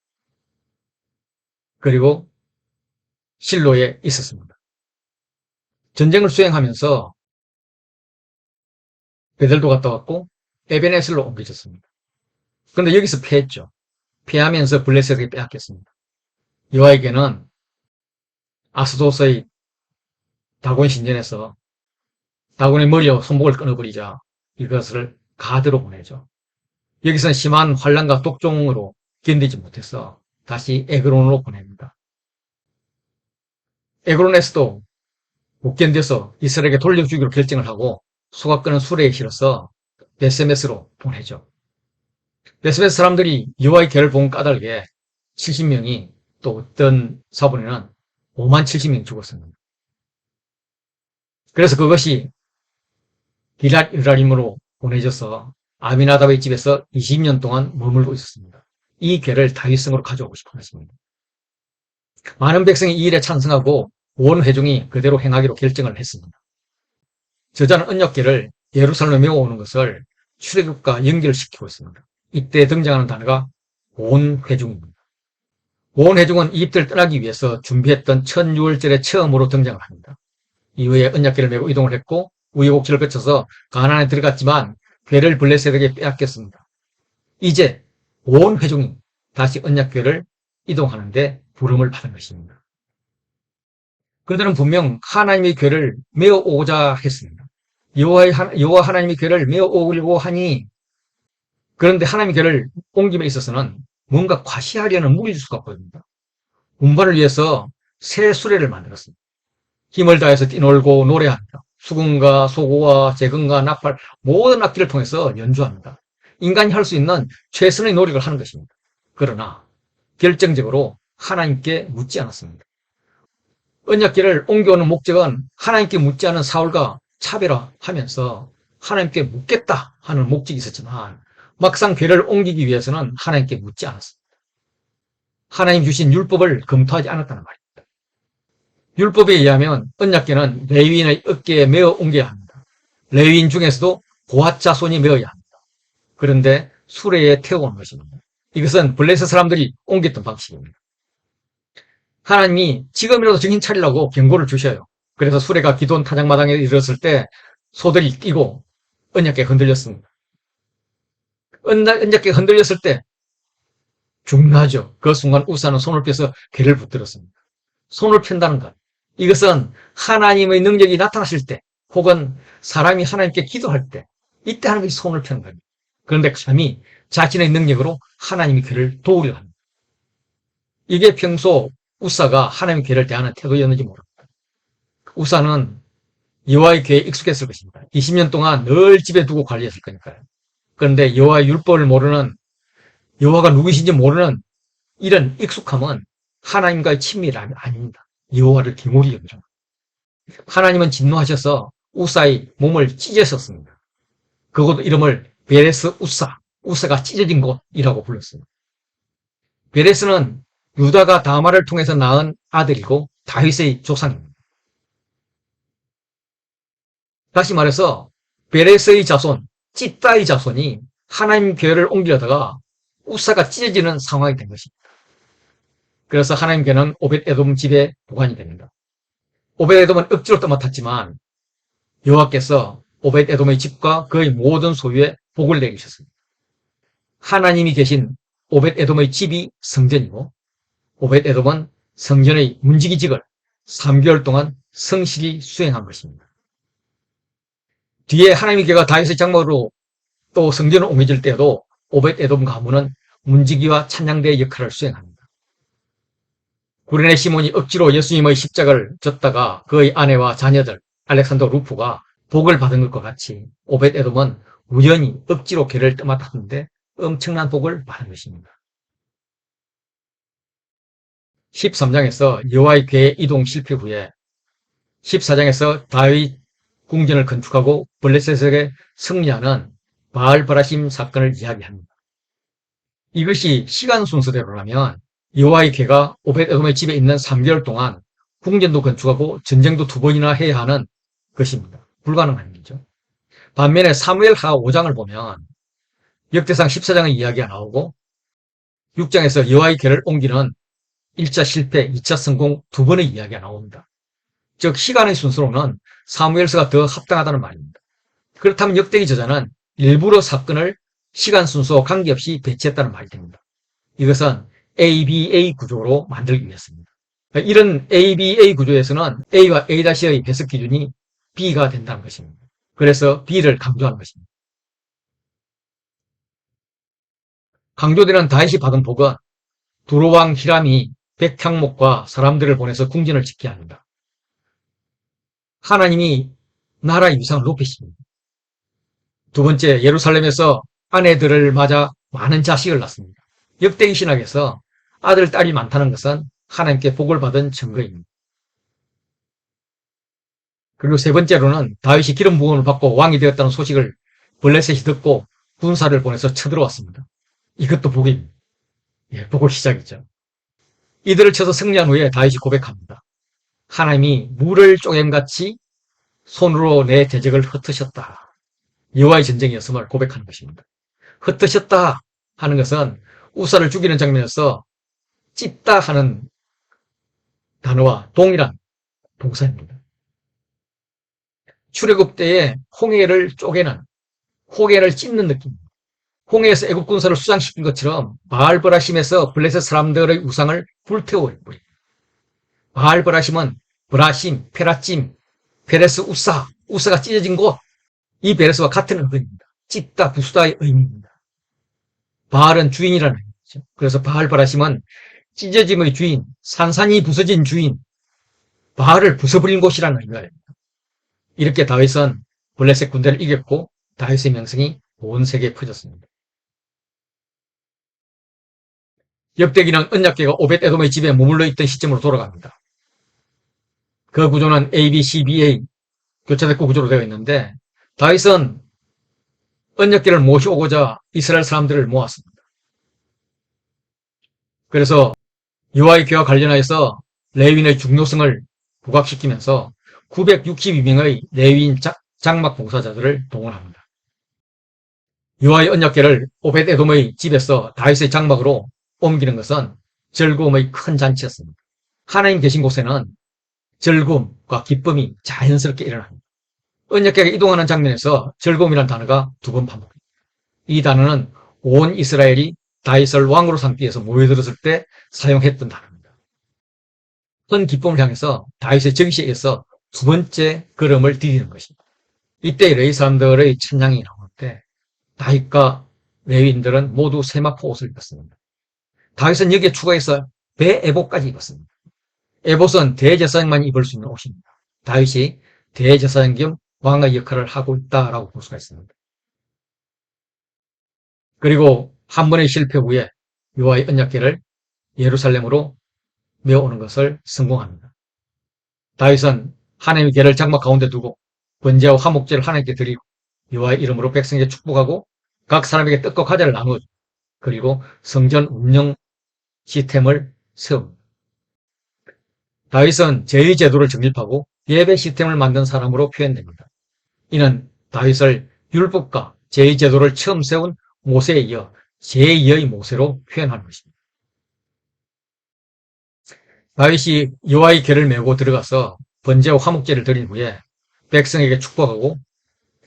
그리고 실로에 있었습니다. 전쟁을 수행하면서 베델도 갔다 왔고 에베네셀로 옮겨졌습니다. 그런데 여기서 패했죠. 패하면서 블레셋에게 빼앗겼습니다. 여호와에게는 아스도스의 다곤 신전에서 다곤의 머리와 손목을 끊어버리자 이것을 가드로 보내죠. 여기서는 심한 환란과 독종으로 견디지 못해서 다시 에그론으로 보냅니다. 에그론에서도 못 견뎌서 이스라엘에게 돌려주기로 결정을 하고 소가 끄는 수레에 실어서 베세메스로 보내죠. 베세메스 사람들이 여호와의 괴를 본 까닭에 70명이 또 어떤 사본에는 5만 70명이 죽었습니다. 그래서 그것이 기럇 여라림으로 보내져서 아미나답의 집에서 20년 동안 머물고 있었습니다. 이 괴를 다윗성으로 가져오고 싶은 것입니다. 많은 백성이 이 일에 찬성하고 온 회중이 그대로 행하기로 결정을 했습니다. 저자는 언약궤를 예루살렘에 메워오는 것을 출애굽과 연결시키고 있습니다. 이때 등장하는 단어가 온 회중입니다. 온 회중은 이집트를 떠나기 위해서 준비했던 첫 6월절에 처음으로 등장을 합니다. 이후에 언약궤를 메고 이동을 했고 우여곡절을 거쳐서 가나안에 들어갔지만 궤를 블레셋에게 빼앗겼습니다. 이제 온 회중이 다시 언약궤를 이동하는데 부름을 받은 것입니다. 그들은 분명 하나님의 궤를 메어오고자 했습니다. 여호와 하나님의 궤를 메어오려고 하니 그런데 하나님의 궤를 옮김에 있어서는 뭔가 과시하려는 무리수가 보입니다. 운반을 위해서 새 수레를 만들었습니다. 힘을 다해서 뛰놀고 노래합니다. 수금과 소고와 재금과 나팔 모든 악기를 통해서 연주합니다. 인간이 할 수 있는 최선의 노력을 하는 것입니다. 그러나 결정적으로 하나님께 묻지 않았습니다. 언약궤를 옮겨오는 목적은 하나님께 묻지 않은 사울과 차별화하면서 하나님께 묻겠다 하는 목적이 있었지만 막상 궤를 옮기기 위해서는 하나님께 묻지 않았습니다. 하나님 주신 율법을 검토하지 않았다는 말입니다. 율법에 의하면 언약궤는 레위인의 어깨에 메어 옮겨야 합니다. 레위인 중에서도 고핫 자손이 메어야 합니다. 그런데 수레에 태워오는 것입니다. 이것은 블레셋 사람들이 옮겼던 방식입니다. 하나님이 지금이라도 정신 차리라고 경고를 주셔요. 그래서 수레가 기돈 타작마당에 이르렀을 때 소들이 뛰고 언약궤가 흔들렸습니다. 언약궤가 흔들렸을 때 중요하죠. 그 순간 우사는 손을 펴서 궤를 붙들었습니다. 손을 편다는 것. 이것은 하나님의 능력이 나타나실 때 혹은 사람이 하나님께 기도할 때 이때 하나님이 손을 펴는 겁니다. 그런데 감히 자신의 능력으로 하나님의 궤를 도우려 합니다. 이게 평소 우사가 하나님의 궤를 대하는 태도였는지 모릅니다. 우사는 여호와의 궤에 익숙했을 것입니다. 20년 동안 늘 집에 두고 관리했을 거니까요. 그런데 여호와의 율법을 모르는 여호와가 누구신지 모르는 이런 익숙함은 하나님과의 친밀함이 아닙니다. 여호와를 기모리 여기죠. 하나님은 진노하셔서 우사의 몸을 찢으셨습니다. 그곳 이름을 베레스 우사, 우사가 찢어진 곳이라고 불렀습니다. 베레스는 유다가 다말을 통해서 낳은 아들이고 다윗의 조상입니다. 다시 말해서 베레스의 자손, 찢다의 자손이 하나님 궤를 옮기려다가 우사가 찢어지는 상황이 된 것입니다. 그래서 하나님 궤는 오벳 에돔 집에 보관이 됩니다. 오벳 에돔은 억지로 떠맡았지만 여호와께서 오벳 에돔의 집과 그의 모든 소유에 복을 내리셨습니다. 하나님이 계신 오벳 에돔의 집이 성전이고 오벳 에돔은 성전의 문지기직을 3개월 동안 성실히 수행한 것입니다. 뒤에 하나님의 궤가 다윗의 장막으로 또 성전을 옮겨질 때에도 오벳 에돔 가문은 문지기와 찬양대의 역할을 수행합니다. 구레네 시몬이 억지로 예수님의 십자가를 졌다가 그의 아내와 자녀들 알렉산더 루프가 복을 받은 것과 같이 오벳 에돔은 우연히 억지로 궤를 떠맡았는데 엄청난 복을 받은 것입니다. 13장에서 여호와의 궤 이동 실패 후에 14장에서 다윗 궁전을 건축하고 블레셋에게 승리하는 바알바라심 사건을 이야기합니다. 이것이 시간 순서대로라면 여호와의 궤가 오벳 에돔의 집에 있는 3개월 동안 궁전도 건축하고 전쟁도 2번이나 해야 하는 것입니다. 불가능한 일이죠. 반면에 사무엘하 5장을 보면 역대상 14장의 이야기가 나오고 6장에서 여호와의 궤를 옮기는 1차 실패, 2차 성공 2번의 이야기가 나옵니다. 즉 시간의 순서로는 사무엘서가 더 합당하다는 말입니다. 그렇다면 역대기 저자는 일부러 사건을 시간 순서와 관계없이 배치했다는 말이 됩니다. 이것은 ABA 구조로 만들기 위해서입니다. 이런 ABA 구조에서는 A와 A-의 해석 기준이 B가 된다는 것입니다. 그래서 B를 강조하는 것입니다. 강조되는 다윗이 받은 복은 두로왕 히람이 백향목과 사람들을 보내서 궁전을 짓게 합니다. 하나님이 나라의 위상을 높이십니다. 두 번째, 예루살렘에서 아내들을 맞아 많은 자식을 낳습니다. 역대기 신학에서 아들, 딸이 많다는 것은 하나님께 복을 받은 증거입니다. 그리고 세 번째로는 다윗이 기름 부음을 받고 왕이 되었다는 소식을 블레셋이 듣고 군사를 보내서 쳐들어왔습니다. 이것도 복입니다. 예, 복의 시작이죠. 이들을 쳐서 승리한 후에 다윗이 고백합니다. 하나님이 물을 쪼개같이 손으로 내 대적을 흩으셨다. 여호와의 전쟁이었음을 고백하는 것입니다. 흩으셨다 하는 것은 우사를 죽이는 장면에서 찢다 하는 단어와 동일한 동사입니다. 출애굽 때에 홍해를 쪼개는, 홍해를 찢는 느낌. 홍해에서 애국 군사를 수장시킨 것처럼 바알브라심에서 블레셋 사람들의 우상을 불태워버립니다. 바알브라심은 브라심, 페라찜, 베레스 우사, 우사가 찢어진 곳, 이 베레스와 같은 의미입니다. 찢다, 부수다의 의미입니다. 바알은 주인이라는 의미죠. 그래서 바알브라심은 찢어짐의 주인, 산산이 부서진 주인, 바알을 부숴버린 곳이라는 의미가 됩니다. 이렇게 다윗은 블레셋 군대를 이겼고 다윗의 명성이 온 세계에 퍼졌습니다. 역대기는 언약궤가 오벳 에돔의 집에 머물러 있던 시점으로 돌아갑니다. 그 구조는 ABCBA 교차대구 구조로 되어 있는데 다윗은 언약궤를 모셔오고자 이스라엘 사람들을 모았습니다. 그래서 여호와의 궤와 관련하여서 레위인의 중요성을 부각시키면서 962명의 레위인 장막 봉사자들을 동원합니다. 여호와의 언약궤를 오벳 에돔의 집에서 다윗의 장막으로 옮기는 것은 즐거움의 큰 잔치였습니다. 하나님 계신 곳에는 즐거움과 기쁨이 자연스럽게 일어납니다. 언약궤가 이동하는 장면에서 즐거움이라는 단어가 두 번 반복됩니다. 이 단어는 온 이스라엘이 다윗을 왕으로 삼기 위해서 모여들었을 때 사용했던 단어입니다. 큰 기쁨을 향해서 다윗의 정시에 의해서 두 번째 걸음을 디디는 것입니다. 이때 레위 사람들의 찬양이 나올 때 다윗과 레위인들은 모두 세마포 옷을 입었습니다. 다윗은 여기에 추가해서 배에봇까지 입었습니다. 에봇은 대제사장만 입을 수 있는 옷입니다. 다윗이 대제사장 겸 왕의 역할을 하고 있다라고 볼 수가 있습니다. 그리고 한 번의 실패 후에 여호와의 언약궤를 예루살렘으로 메어오는 것을 성공합니다. 다윗은 하나님의 궤를 장막 가운데 두고 번제와 화목제를 하나님께 드리고 여호와의 이름으로 백성에게 축복하고 각 사람에게 떡과 과자를 나누어 주고 그리고 성전 운영 시스템을 세웁니다. 다윗은 제의 제도를 정립하고 예배 시스템을 만든 사람으로 표현됩니다. 이는 다윗을 율법과 제의 제도를 처음 세운 모세에 이어 제2의 모세로 표현하는 것입니다. 다윗이 여호와의 궤를 메고 들어가서 번제와 화목제를 드린 후에 백성에게 축복하고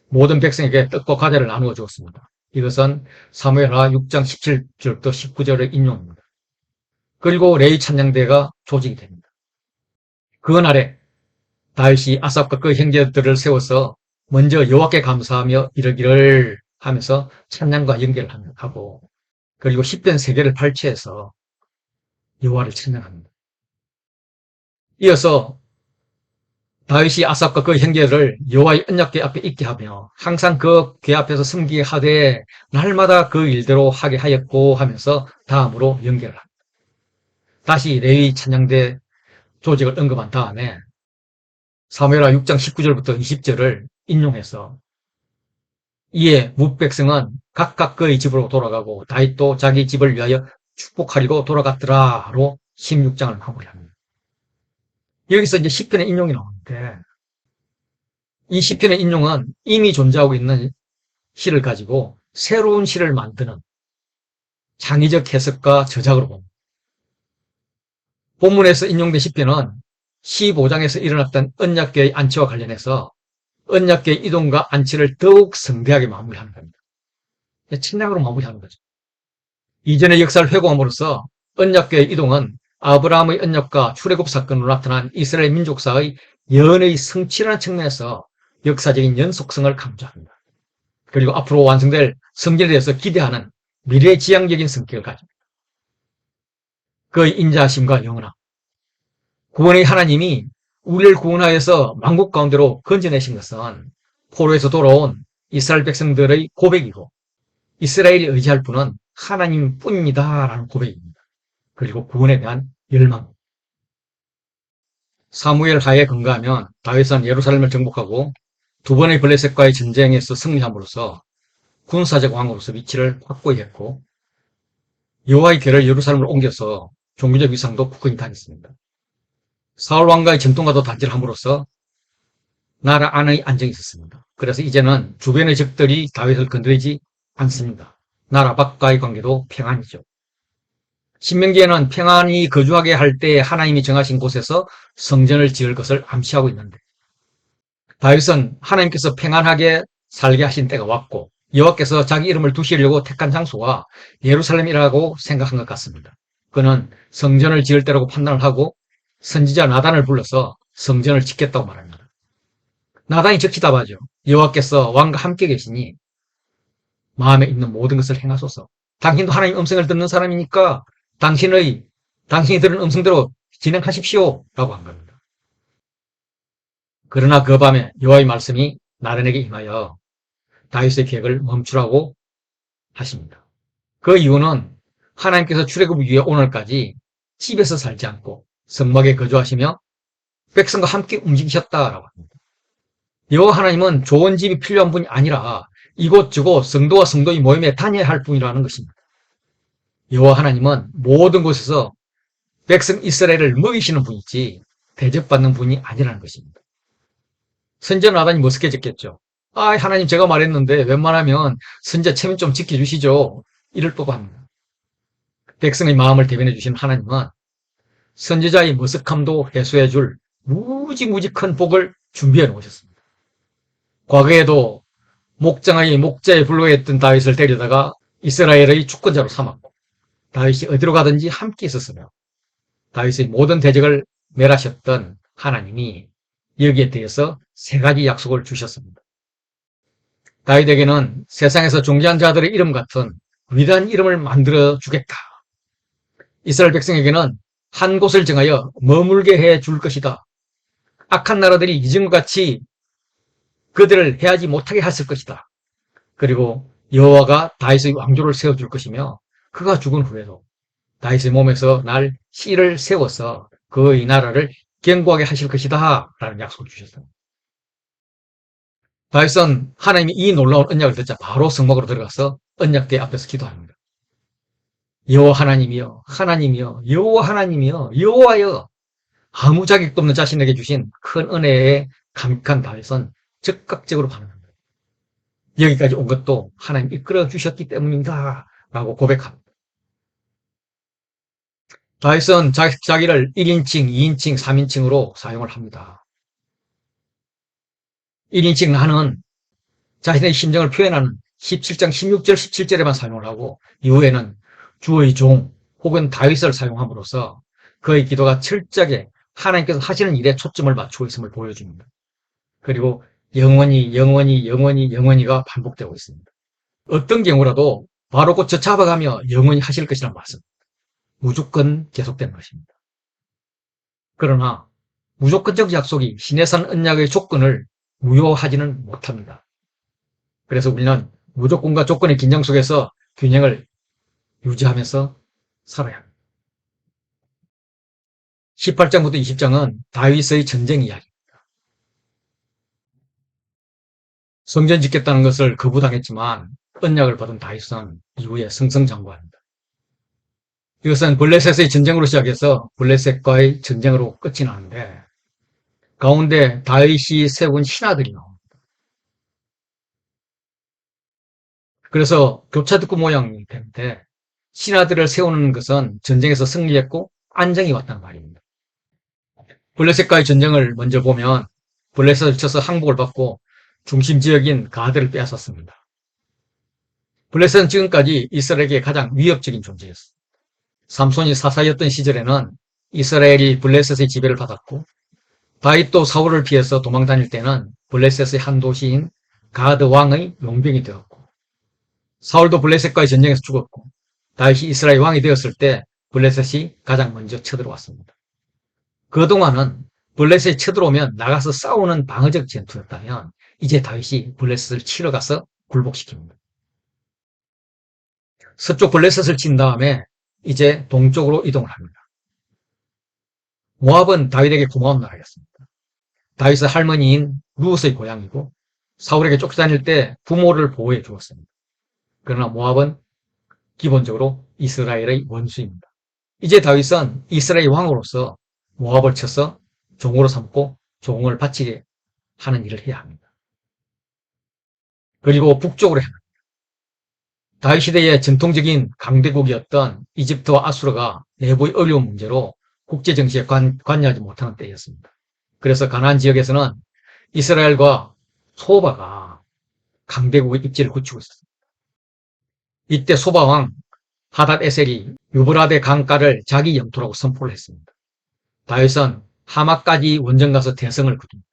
모든 백성에게 떡과 과자를 나누어 주었습니다. 이것은 사무엘하 6장 17절부터 19절의 인용입니다. 그리고 레위 찬양대가 조직이 됩니다. 그날에 다윗이 아삽과 그 형제들을 세워서 먼저 여호와께 감사하며 이르기를 하면서 찬양과 연결을 하고 그리고 시편 3개를 발췌해서 여호와를 찬양합니다. 이어서 다윗이 아삽과 그 형제들을 여호와의 언약궤 앞에 있게 하며 항상 그 궤 앞에서 섬기게 하되 날마다 그 일대로 하게 하였고 하면서 다음으로 연결을 합니다. 다시 레위 찬양대 조직을 언급한 다음에 사무엘하 6장 19절부터 20절을 인용해서 이에 뭇백성은 각각 그의 집으로 돌아가고 다윗도 자기 집을 위하여 축복하리고 돌아갔더라로 16장을 마무리합니다. 여기서 이제 시편의 인용이 나오는데 이 시편의 인용은 이미 존재하고 있는 시를 가지고 새로운 시를 만드는 창의적 해석과 저작으로 봅니다. 본문에서 인용된 시편은 15장에서 일어났던 언약궤의 안치와 관련해서 언약궤 이동과 안치를 더욱 성대하게 마무리하는 겁니다. 침략으로 마무리하는 거죠. 이전의 역사를 회고함으로써 언약궤 이동은 아브라함의 언약과 출애굽 사건으로 나타난 이스라엘 민족사의 연의 성취라는 측면에서 역사적인 연속성을 강조합니다. 그리고 앞으로 완성될 성전에 대해서 기대하는 미래지향적인 성격을 가집니다. 그의 인자하심과 영원함. 구원의 하나님이 우리를 구원하여서 만국 가운데로 건져내신 것은 포로에서 돌아온 이스라엘 백성들의 고백이고 이스라엘이 의지할 분은 하나님뿐입니다 라는 고백입니다. 그리고 구원에 대한 열망. 사무엘 하에 근거하면 다윗은 예루살렘을 정복하고 두 번의 블레셋과의 전쟁에서 승리함으로써 군사적 왕으로서 위치를 확고히 했고 여호와의 궤를 예루살렘으로 옮겨서 종교적 위상도 굳건히 다녔습니다. 사울 왕과의 전통과도 단절함으로써 나라 안의 안정이 있었습니다. 그래서 이제는 주변의 적들이 다윗을 건드리지 않습니다. 나라 밖과의 관계도 평안이죠. 신명기에는 평안히 거주하게 할 때 하나님이 정하신 곳에서 성전을 지을 것을 암시하고 있는데 다윗은 하나님께서 평안하게 살게 하신 때가 왔고 여호와께서 자기 이름을 두시려고 택한 장소가 예루살렘이라고 생각한 것 같습니다. 그는 성전을 지을 때라고 판단을 하고 선지자 나단을 불러서 성전을 짓겠다고 말합니다. 나단이 적시답하죠. 여호와께서 왕과 함께 계시니 마음에 있는 모든 것을 행하소서. 당신도 하나님 음성을 듣는 사람이니까 당신이 들은 음성대로 진행하십시오 라고 한 겁니다. 그러나 그 밤에 여호와의 말씀이 나단에게 임하여 다윗의 계획을 멈추라고 하십니다. 그 이유는 하나님께서 출애굽 이후에 오늘까지 집에서 살지 않고 성막에 거주하시며 백성과 함께 움직이셨다라고 합니다. 여호와 하나님은 좋은 집이 필요한 분이 아니라 이곳저곳 성도와 성도의 모임에 다녀야 할 분이라는 것입니다. 여호와 하나님은 모든 곳에서 백성 이스라엘을 먹이시는 분이지 대접받는 분이 아니라는 것입니다. 선지자 나단이 머쓱해졌겠죠. 하나님 제가 말했는데 웬만하면 선지자 체면 좀 지켜주시죠. 이럴 법합니다. 백성의 마음을 대변해 주신 하나님은 선지자의 머쓱함도 해소해 줄 무지무지 큰 복을 준비해 놓으셨습니다. 과거에도 목장의 목자에 불과했던 다윗을 데려다가 이스라엘의 주권자로 삼았고 다윗이 어디로 가든지 함께 있었으며 다윗의 모든 대적을 멸하셨던 하나님이 여기에 대해서 세 가지 약속을 주셨습니다. 다윗에게는 세상에서 존귀한 자들의 이름 같은 위대한 이름을 만들어 주겠다. 이스라엘 백성에게는 한 곳을 정하여 머물게 해 줄 것이다. 악한 나라들이 이전과 같이 그들을 해하지 못하게 했을 것이다. 그리고 여호와가 다윗의 왕조를 세워줄 것이며 그가 죽은 후에도 다윗의 몸에서 날 씨를 세워서 그의 나라를 견고하게 하실 것이다 라는 약속을 주셨어요. 다윗은 하나님이 이 놀라운 언약을 듣자 바로 성막으로 들어가서 언약궤 앞에서 기도합니다. 여호와 하나님이여 하나님이여 여호와 하나님이여 여호와여 아무 자격도 없는 자신에게 주신 큰 은혜에 감격한 다윗은 즉각적으로 반응합니다. 여기까지 온 것도 하나님 이끌어 주셨기 때문입니다 라고 고백합니다. 다윗은 자기를 1인칭, 2인칭, 3인칭으로 사용을 합니다. 1인칭 나는 자신의 심정을 표현하는 17장 16절 17절에만 사용을 하고 이후에는 주의 종 혹은 다윗을 사용함으로써 그의 기도가 철저하게 하나님께서 하시는 일에 초점을 맞추고 있음을 보여줍니다. 그리고 영원히가 반복되고 있습니다. 어떤 경우라도 바로 곧 잡아가며 영원히 하실 것이라는 말씀. 무조건 계속되는 것입니다. 그러나 무조건적 약속이 신해산 언약의 조건을 무효하지는 못합니다. 그래서 우리는 무조건과 조건의 긴장 속에서 균형을 유지하면서 살아야 합니다. 18장부터 20장은 다윗의 전쟁 이야기입니다. 성전 짓겠다는 것을 거부당했지만 언약을 받은 다윗은 이후에 승승장구합니다. 이것은 블레셋의 전쟁으로 시작해서 블레셋과의 전쟁으로 끝이 나는데 가운데 다윗이 세운 신하들이 나옵니다. 그래서 교차듣고 모양이 되는데 신하들을 세우는 것은 전쟁에서 승리했고 안정이 왔다는 말입니다. 블레셋과의 전쟁을 먼저 보면 블레셋을 쳐서 항복을 받고 중심 지역인 가드를 빼앗았습니다. 블레셋은 지금까지 이스라엘에게 가장 위협적인 존재였습니다. 삼손이 사사였던 시절에는 이스라엘이 블레셋의 지배를 받았고 다윗도 사울을 피해서 도망 다닐 때는 블레셋의 한 도시인 가드 왕의 용병이 되었고 사울도 블레셋과의 전쟁에서 죽었고 다윗이 이스라엘 왕이 되었을 때 블레셋이 가장 먼저 쳐들어왔습니다. 그동안은 블레셋이 쳐들어오면 나가서 싸우는 방어적 전투였다면 이제 다윗이 블레셋을 치러 가서 굴복시킵니다. 서쪽 블레셋을 친 다음에 이제 동쪽으로 이동을 합니다. 모압은 다윗에게 고마운 나라였습니다. 다윗의 할머니인 룻의 고향이고 사울에게 쫓겨다닐 때 부모를 보호해 주었습니다. 그러나 모압은 기본적으로 이스라엘의 원수입니다. 이제 다윗은 이스라엘 왕으로서 모압을 쳐서 종으로 삼고 종을 바치게 하는 일을 해야 합니다. 그리고 북쪽으로 향합니다. 다윗 시대의 전통적인 강대국이었던 이집트와 아수르가 내부의 어려운 문제로 국제 정치에 관여하지 못하는 때였습니다. 그래서 가나안 지역에서는 이스라엘과 소바가 강대국의 입지를 굳히고 있었습니다. 이때 소바왕 하닷 에셀이 유브라데 강가를 자기 영토라고 선포를 했습니다. 다윗은 하마까지 원정 가서 대성을 거둡니다.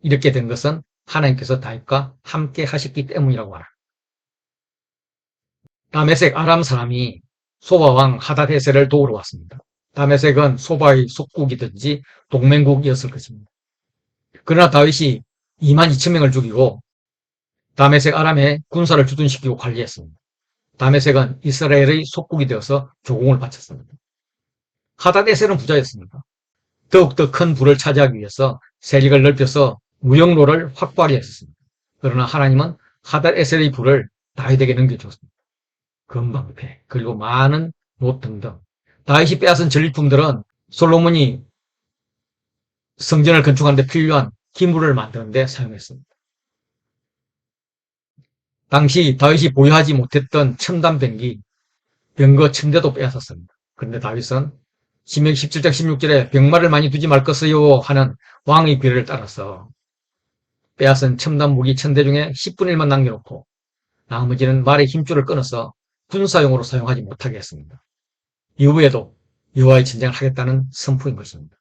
이렇게 된 것은 하나님께서 다윗과 함께 하셨기 때문이라고 말합니다. 다메섹 아람 사람이 소바 왕 하닷 에셀을 도우러 왔습니다. 다메섹은 소바의 속국이든지 동맹국이었을 것입니다. 그러나 다윗이 2만 2천 명을 죽이고 다메섹 아람에 군사를 주둔시키고 관리했습니다. 다메섹은 이스라엘의 속국이 되어서 조공을 바쳤습니다. 하닷 에셀은 부자였습니다. 더욱더 큰 부를 차지하기 위해서 세력을 넓혀서 무역로를 확보하려 했습니다. 그러나 하나님은 하닷 에셀의 부를 다윗에게 넘겨주었습니다. 금방패 그리고 많은 옷 등등 다윗이 빼앗은 전리품들은 솔로몬이 성전을 건축하는 데 필요한 기물을 만드는 데 사용했습니다. 당시 다윗이 보유하지 못했던 첨단 병기, 병거 1000대도 빼앗았습니다. 그런데 다윗은 신명기 17장 16절에 병마를 많이 두지 말 것이요 하는 왕의 규례를 따라서 빼앗은 첨단 무기 1000대 중에 10분의 1만 남겨놓고 나머지는 말의 힘줄을 끊어서 군사용으로 사용하지 못하게 했습니다. 이후에도 여호와의 전쟁을 하겠다는 선포인 것입니다.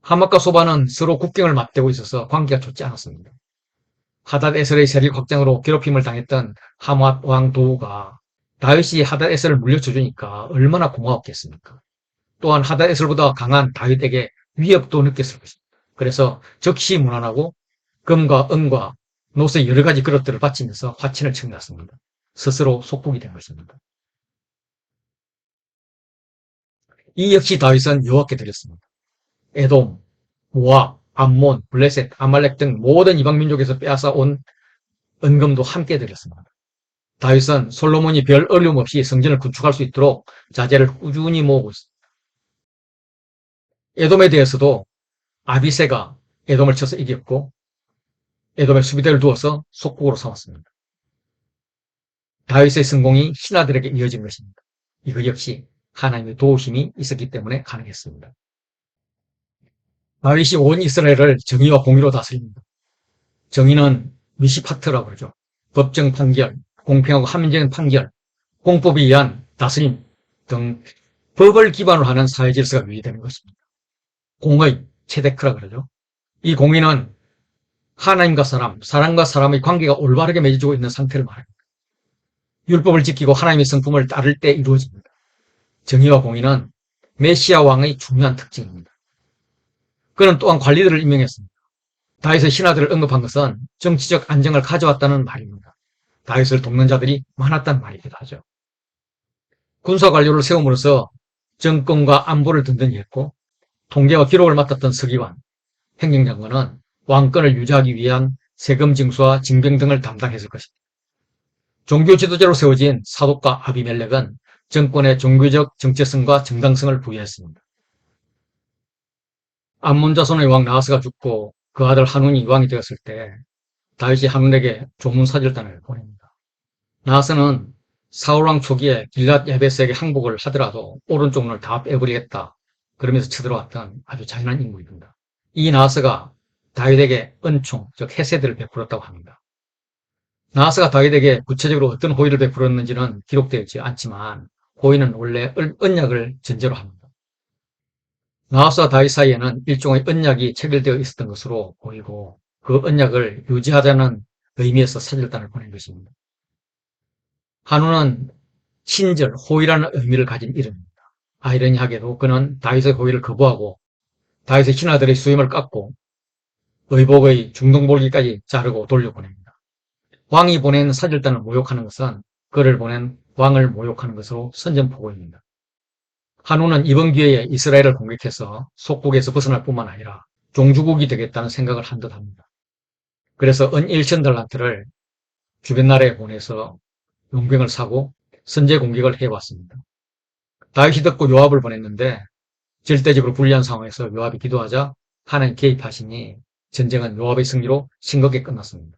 하맛과 소바는 서로 국경을 맞대고 있어서 관계가 좋지 않았습니다. 하닷 에셀의 세력 확장으로 괴롭힘을 당했던 하맛 왕 도우가 다윗이 하닷 에셀을 물려줘 주니까 얼마나 고마웠겠습니까? 또한 하닷 에셀보다 강한 다윗에게 위협도 느꼈을 것입니다. 그래서 적시문환하고 금과 은과 노스의 여러 가지 그릇들을 바치면서 화친을 청났습니다. 스스로 속국이 된 것입니다. 이 역시 다윗은 여호와께 드렸습니다. 에돔, 모압, 암몬, 블레셋, 아말렉 등 모든 이방 민족에서 빼앗아 온 은금도 함께 드렸습니다. 다윗은 솔로몬이 별 어려움 없이 성전을 구축할 수 있도록 자재를 꾸준히 모으고 있습니다. 에돔에 대해서도 아비새가 에돔을 쳐서 이겼고 에돔의 수비대를 두어서 속국으로 삼았습니다. 다윗의 성공이 신하들에게 이어진 것입니다. 이것 역시 하나님의 도우심이 있었기 때문에 가능했습니다. 다윗이 온 이스라엘을 정의와 공의로 다스립니다. 정의는 미시파트라고 그러죠. 법정 판결, 공평하고 합리적인 판결, 공법에 의한 다스림 등 법을 기반으로 하는 사회 질서가 유지되는 것입니다. 공의, 체데크라 그러죠. 이 공의는 하나님과 사람, 사람과 사람의 관계가 올바르게 맺어지고 있는 상태를 말합니다. 율법을 지키고 하나님의 성품을 따를 때 이루어집니다. 정의와 공의는 메시아 왕의 중요한 특징입니다. 그는 또한 관리들을 임명했습니다. 다윗의 신하들을 언급한 것은 정치적 안정을 가져왔다는 말입니다. 다윗을 돕는 자들이 많았다는 말이기도 하죠. 군사관료를 세움으로써 정권과 안보를 든든히 했고 통계와 기록을 맡았던 서기관, 행정장관은 왕권을 유지하기 위한 세금 징수와 징병 등을 담당했을 것입니다. 종교 지도자로 세워진 사독과 아비멜렉은 정권의 종교적 정체성과 정당성을 부여했습니다. 암몬 자손의 왕 나하스가 죽고 그 아들 한운이 왕이 되었을 때 다윗이 한운에게 조문사절단을 보냅니다. 나하스는 사울왕 초기에 길랏 야베스에게 항복을 하더라도 오른쪽 눈을 다 빼버리겠다 그러면서 쳐들어왔던 아주 잔인한 인물입니다. 이 나하스가 다윗에게 은총, 즉 헤세드를 베풀었다고 합니다. 나하스가 다윗에게 구체적으로 어떤 호의를 베풀었는지는 기록되어 있지 않지만 호의는 원래 언약을 전제로 합니다. 나하스와 다윗 사이에는 일종의 언약이 체결되어 있었던 것으로 보이고 그 언약을 유지하자는 의미에서 사절단을 보낸 것입니다. 한우는 친절, 호의라는 의미를 가진 이름입니다. 아이러니하게도 그는 다윗의 호의를 거부하고 다윗의 신하들의 수임을 깎고 의복의 중동볼기까지 자르고 돌려보냅니다. 왕이 보낸 사절단을 모욕하는 것은 그를 보낸 왕을 모욕하는 것으로 선전포고입니다. 한우는 이번 기회에 이스라엘을 공격해서 속국에서 벗어날 뿐만 아니라 종주국이 되겠다는 생각을 한 듯합니다. 그래서 은 1,000달란트를 주변 나라에 보내서 용병을 사고 선제 공격을 해왔습니다. 다윗이 듣고 요압을 보냈는데 절대적으로 불리한 상황에서 요압이 기도하자 하나님 개입하시니 전쟁은 요압의 승리로 싱겁게 끝났습니다.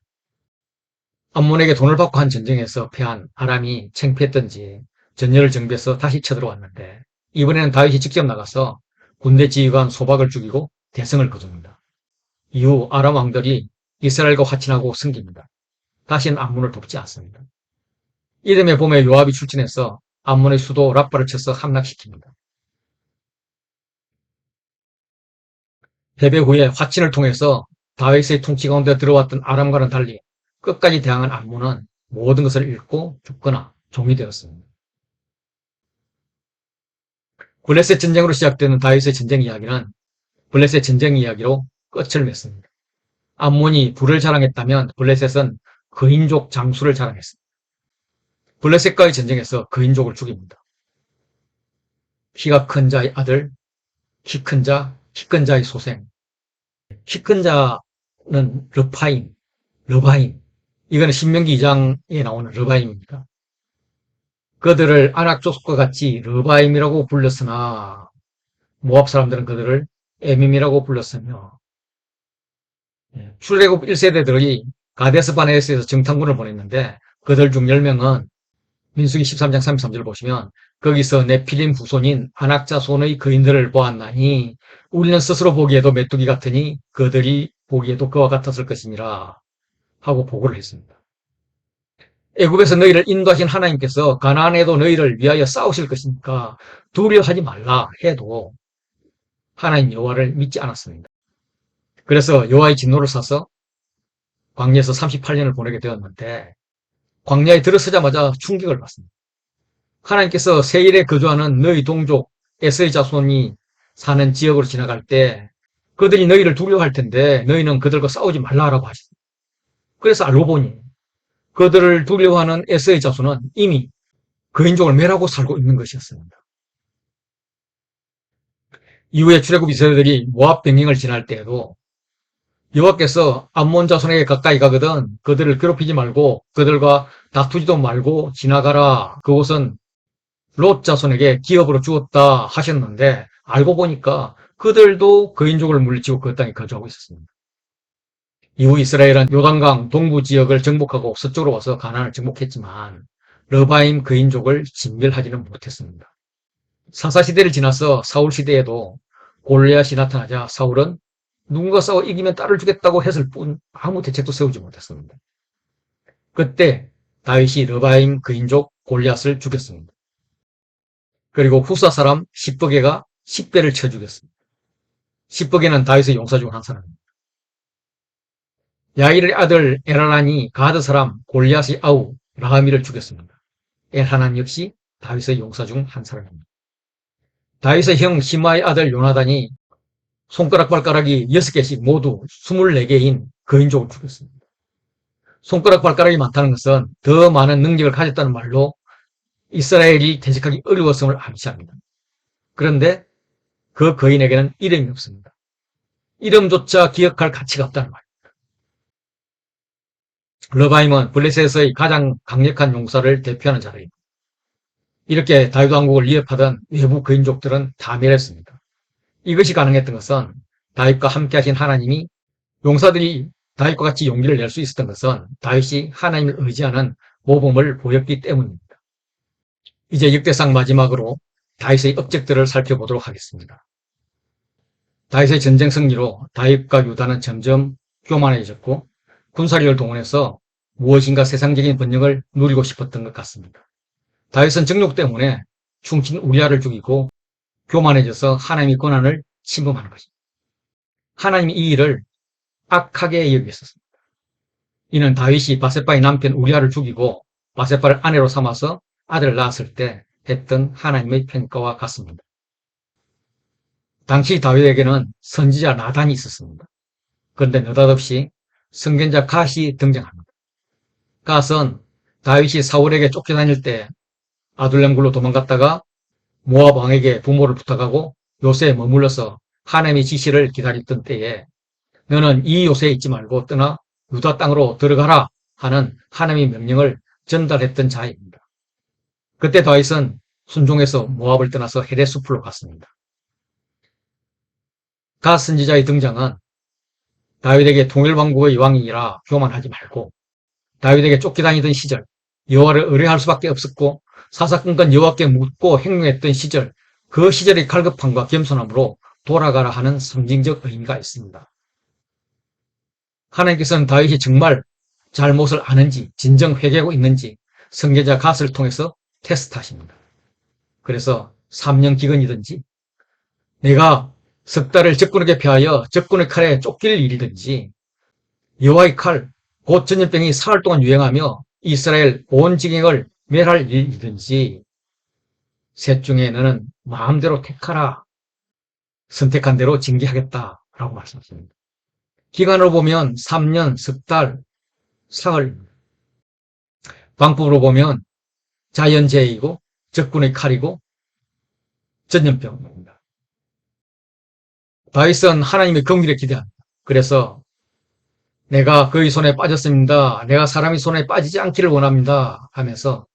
암몬에게 돈을 받고 한 전쟁에서 패한 아람이 창피했던지 전열을 정비해서 다시 쳐들어왔는데 이번에는 다윗이 직접 나가서 군대 지휘관 소박을 죽이고 대성을 거둡니다. 이후 아람 왕들이 이스라엘과 화친하고 승깁니다. 다시는 암몬을 돕지 않습니다. 이듬해 봄에 요압이 출전해서 암몬의 수도 랍바를 쳐서 함락시킵니다. 패배 후에 화친을 통해서 다윗의 통치 가운데 들어왔던 아람과는 달리 끝까지 대항한 암몬은 모든 것을 잃고 죽거나 종이 되었습니다. 블레셋 전쟁으로 시작되는 다윗의 전쟁 이야기는 블레셋 전쟁 이야기로 끝을 맺습니다. 암몬이 부를 자랑했다면 블레셋은 그인족 장수를 자랑했습니다. 블레셋과의 전쟁에서 그인족을 죽입니다. 키가 큰 자의 아들, 키 큰 자, 키 큰 자의 소생. 키 큰 자는 르바임. 이거는 신명기 2장에 나오는 르바임입니다. 그들을 아낙 족속과 같이 르바임이라고 불렀으나 모압 사람들은 그들을 에밈이라고 불렀으며 출애굽 1세대들이 가데스 바네스에서 정탐군을 보냈는데 그들 중 10명은 민수기 13장 33절 보시면 거기서 네필림 후손인 아낙 자손의 거인들을 보았나니 우리는 스스로 보기에도 메뚜기 같으니 그들이 보기에도 그와 같았을 것이니라 하고 보고를 했습니다. 애굽에서 너희를 인도하신 하나님께서 가나안에도 너희를 위하여 싸우실 것이니까 두려워하지 말라 해도 하나님 여호와를 믿지 않았습니다. 그래서 여호와의 진노를 사서 광야에서 38년을 보내게 되었는데 광야에 들어서자마자 충격을 받습니다. 하나님께서 세일에 거주하는 너희 동족 에서의 자손이 사는 지역으로 지나갈 때 그들이 너희를 두려워할 텐데 너희는 그들과 싸우지 말라라고 하셨습니다. 그래서 알고 보니 그들을 두려워하는 에서의 자손은 이미 그인족을 멸하고 살고 있는 것이었습니다. 이후에 출애굽 이스라엘들이 모압 병행을 지날 때에도 여호와께서 암몬 자손에게 가까이 가거든 그들을 괴롭히지 말고 그들과 다투지도 말고 지나가라. 그곳은 롯 자손에게 기업으로 주었다 하셨는데 알고 보니까 그들도 그인족을 물리치고 그 땅에 거주하고 있었습니다. 이후 이스라엘은 요단강 동부 지역을 정복하고 서쪽으로 와서 가나안을 정복했지만 르바임 그인족을 진멸하지는 못했습니다. 사사시대를 지나서 사울 시대에도 골리앗이 나타나자 사울은 누군가 싸워 이기면 딸을 주겠다고 했을 뿐 아무 대책도 세우지 못했습니다. 그때 다윗이 르바임 그인족 골리앗을 죽였습니다. 그리고 후사 사람 십버게가 10배를 쳐 죽였습니다. 십버게는 다윗의 용사 중 한 사람입니다. 야일의 아들 엘하난이 가드 사람 골리앗의 아우 라하미를 죽였습니다. 엘하난 역시 다윗의 용사 중 한 사람입니다. 다윗의 형 시마의 아들 요나단이 손가락 발가락이 6개씩 모두 24개인 거인족을 죽였습니다. 손가락 발가락이 많다는 것은 더 많은 능력을 가졌다는 말로 이스라엘이 대적하기 어려웠음을 암시합니다. 그런데 그 거인에게는 이름이 없습니다. 이름조차 기억할 가치가 없다는 말입니다. 르바임은 블레셋의 가장 강력한 용사를 대표하는 자리입니다. 이렇게 다윗 왕국을 위협하던 외부 거인족들은 다 멸했습니다. 이것이 가능했던 것은 다윗과 함께 하신 하나님이 용사들이 다윗과 같이 용기를 낼 수 있었던 것은 다윗이 하나님을 의지하는 모범을 보였기 때문입니다. 이제 역대상 마지막으로 다윗의 업적들을 살펴보도록 하겠습니다. 다윗의 전쟁 승리로 다윗과 유다는 점점 교만해졌고 군사력을 동원해서 무엇인가 세상적인 번영을 누리고 싶었던 것 같습니다. 다윗은 정욕 때문에 충친 우리아를 죽이고 교만해져서 하나님의 권한을 침범하는 것입니다. 하나님이 이 일을 악하게 여기셨습니다. 이는 다윗이 바세바의 남편 우리아를 죽이고 바세바를 아내로 삼아서 아들을 낳았을 때 했던 하나님의 평가와 같습니다. 당시 다윗에게는 선지자 나단이 있었습니다. 그런데 느닷없이 선견자 갓이 등장합니다. 갓은 다윗이 사울에게 쫓겨다닐 때 아둘람 굴로 도망갔다가 모압 왕에게 부모를 부탁하고 요새에 머물러서 하나님의 지시를 기다렸던 때에 너는 이 요새에 있지 말고 떠나 유다 땅으로 들어가라 하는 하나님의 명령을 전달했던 자입니다. 그때 다윗은 순종해서 모압을 떠나서 헤레 숲으로 갔습니다. 갓 선지자의 등장은 다윗에게 통일왕국의 왕이라 교만하지 말고 다윗에게 쫓겨다니던 시절 여호와를 의뢰할 수밖에 없었고 사사건건 여호와께 묻고 행동했던 시절 그 시절의 갈급함과 겸손함으로 돌아가라 하는 상징적 의미가 있습니다. 하나님께서는 다윗이 정말 잘못을 아는지 진정 회개하고 있는지 선지자 갓을 통해서 테스트하십니다. 그래서 3년 기근이든지 내가 석 달을 적군에게 피하여 적군의 칼에 쫓길 일이든지 여호와의 칼, 곧 전염병이 사흘 동안 유행하며 이스라엘 온 지경을 멸할 일이든지 셋 중에 너는 마음대로 택하라. 선택한 대로 징계하겠다라고 말씀하십니다. 기간으로 보면 3년, 석 달, 사흘. 방법으로 보면 자연재해이고 적군의 칼이고 전염병입니다. 다윗은 하나님의 긍휼에 기대합니다. 그래서 내가 그의 손에 빠졌습니다. 내가 사람의 손에 빠지지 않기를 원합니다. 하면서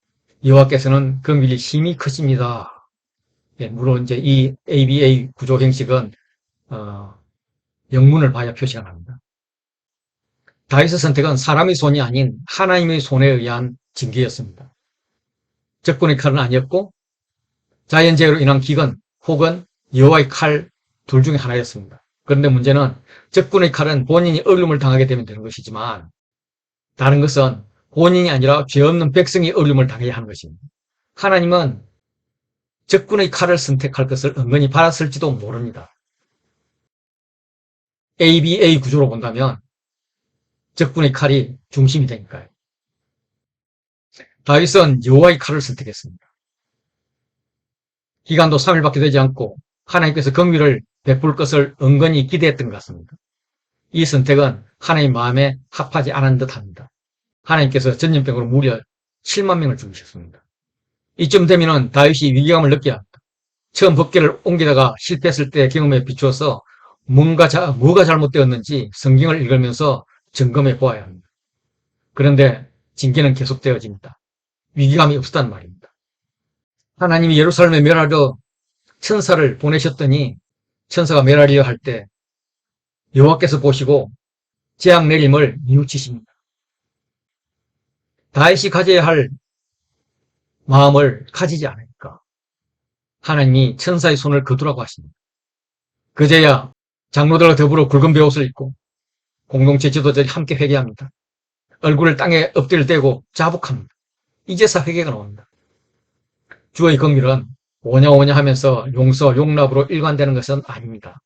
여호와께서는 긍휼이 힘이 크십니다. 예, 물론 이제 이 ABA 구조 형식은 영문을 봐야 표시가 납니다. 다윗의 선택은 사람의 손이 아닌 하나님의 손에 의한 징계였습니다. 적군의 칼은 아니었고 자연재해로 인한 기근 혹은 여호와의 칼 둘 중에 하나였습니다. 그런데 문제는 적군의 칼은 본인이 어려움을 당하게 되면 되는 것이지만 다른 것은 본인이 아니라 죄 없는 백성이 어려움을 당해야 하는 것입니다. 하나님은 적군의 칼을 선택할 것을 은근히 바랐을지도 모릅니다. ABA 구조로 본다면 적군의 칼이 중심이 되니까요. 다윗은 여호와의 칼을 선택했습니다. 기간도 3일밖에 되지 않고 하나님께서 긍휼을 베풀 것을 은근히 기대했던 것 같습니다. 이 선택은 하나님 마음에 합하지 않은 듯합니다. 하나님께서 전염병으로 무려 7만 명을 죽이셨습니다. 이쯤 되면 다윗이 위기감을 느껴야 합니다. 처음 법궤를 옮기다가 실패했을 때 경험에 비추어서 뭐가 잘못되었는지 성경을 읽으면서 점검해 보아야 합니다. 그런데 징계는 계속되어집니다. 위기감이 없었단 말입니다. 하나님이 예루살렘에 멸하려 천사를 보내셨더니 천사가 멸하려 할 때 여호와께서 보시고 재앙 내림을 뉘우치십니다. 다윗이 가져야 할 마음을 가지지 않으니까 하나님이 천사의 손을 거두라고 하십니다. 그제야 장로들과 더불어 굵은 베옷을 입고 공동체 지도자들이 함께 회개합니다. 얼굴을 땅에 엎드려 대고 자복합니다. 이제서 회개가 나옵니다. 주의 긍휼은 오냐오냐 하면서 용서, 용납으로 일관되는 것은 아닙니다.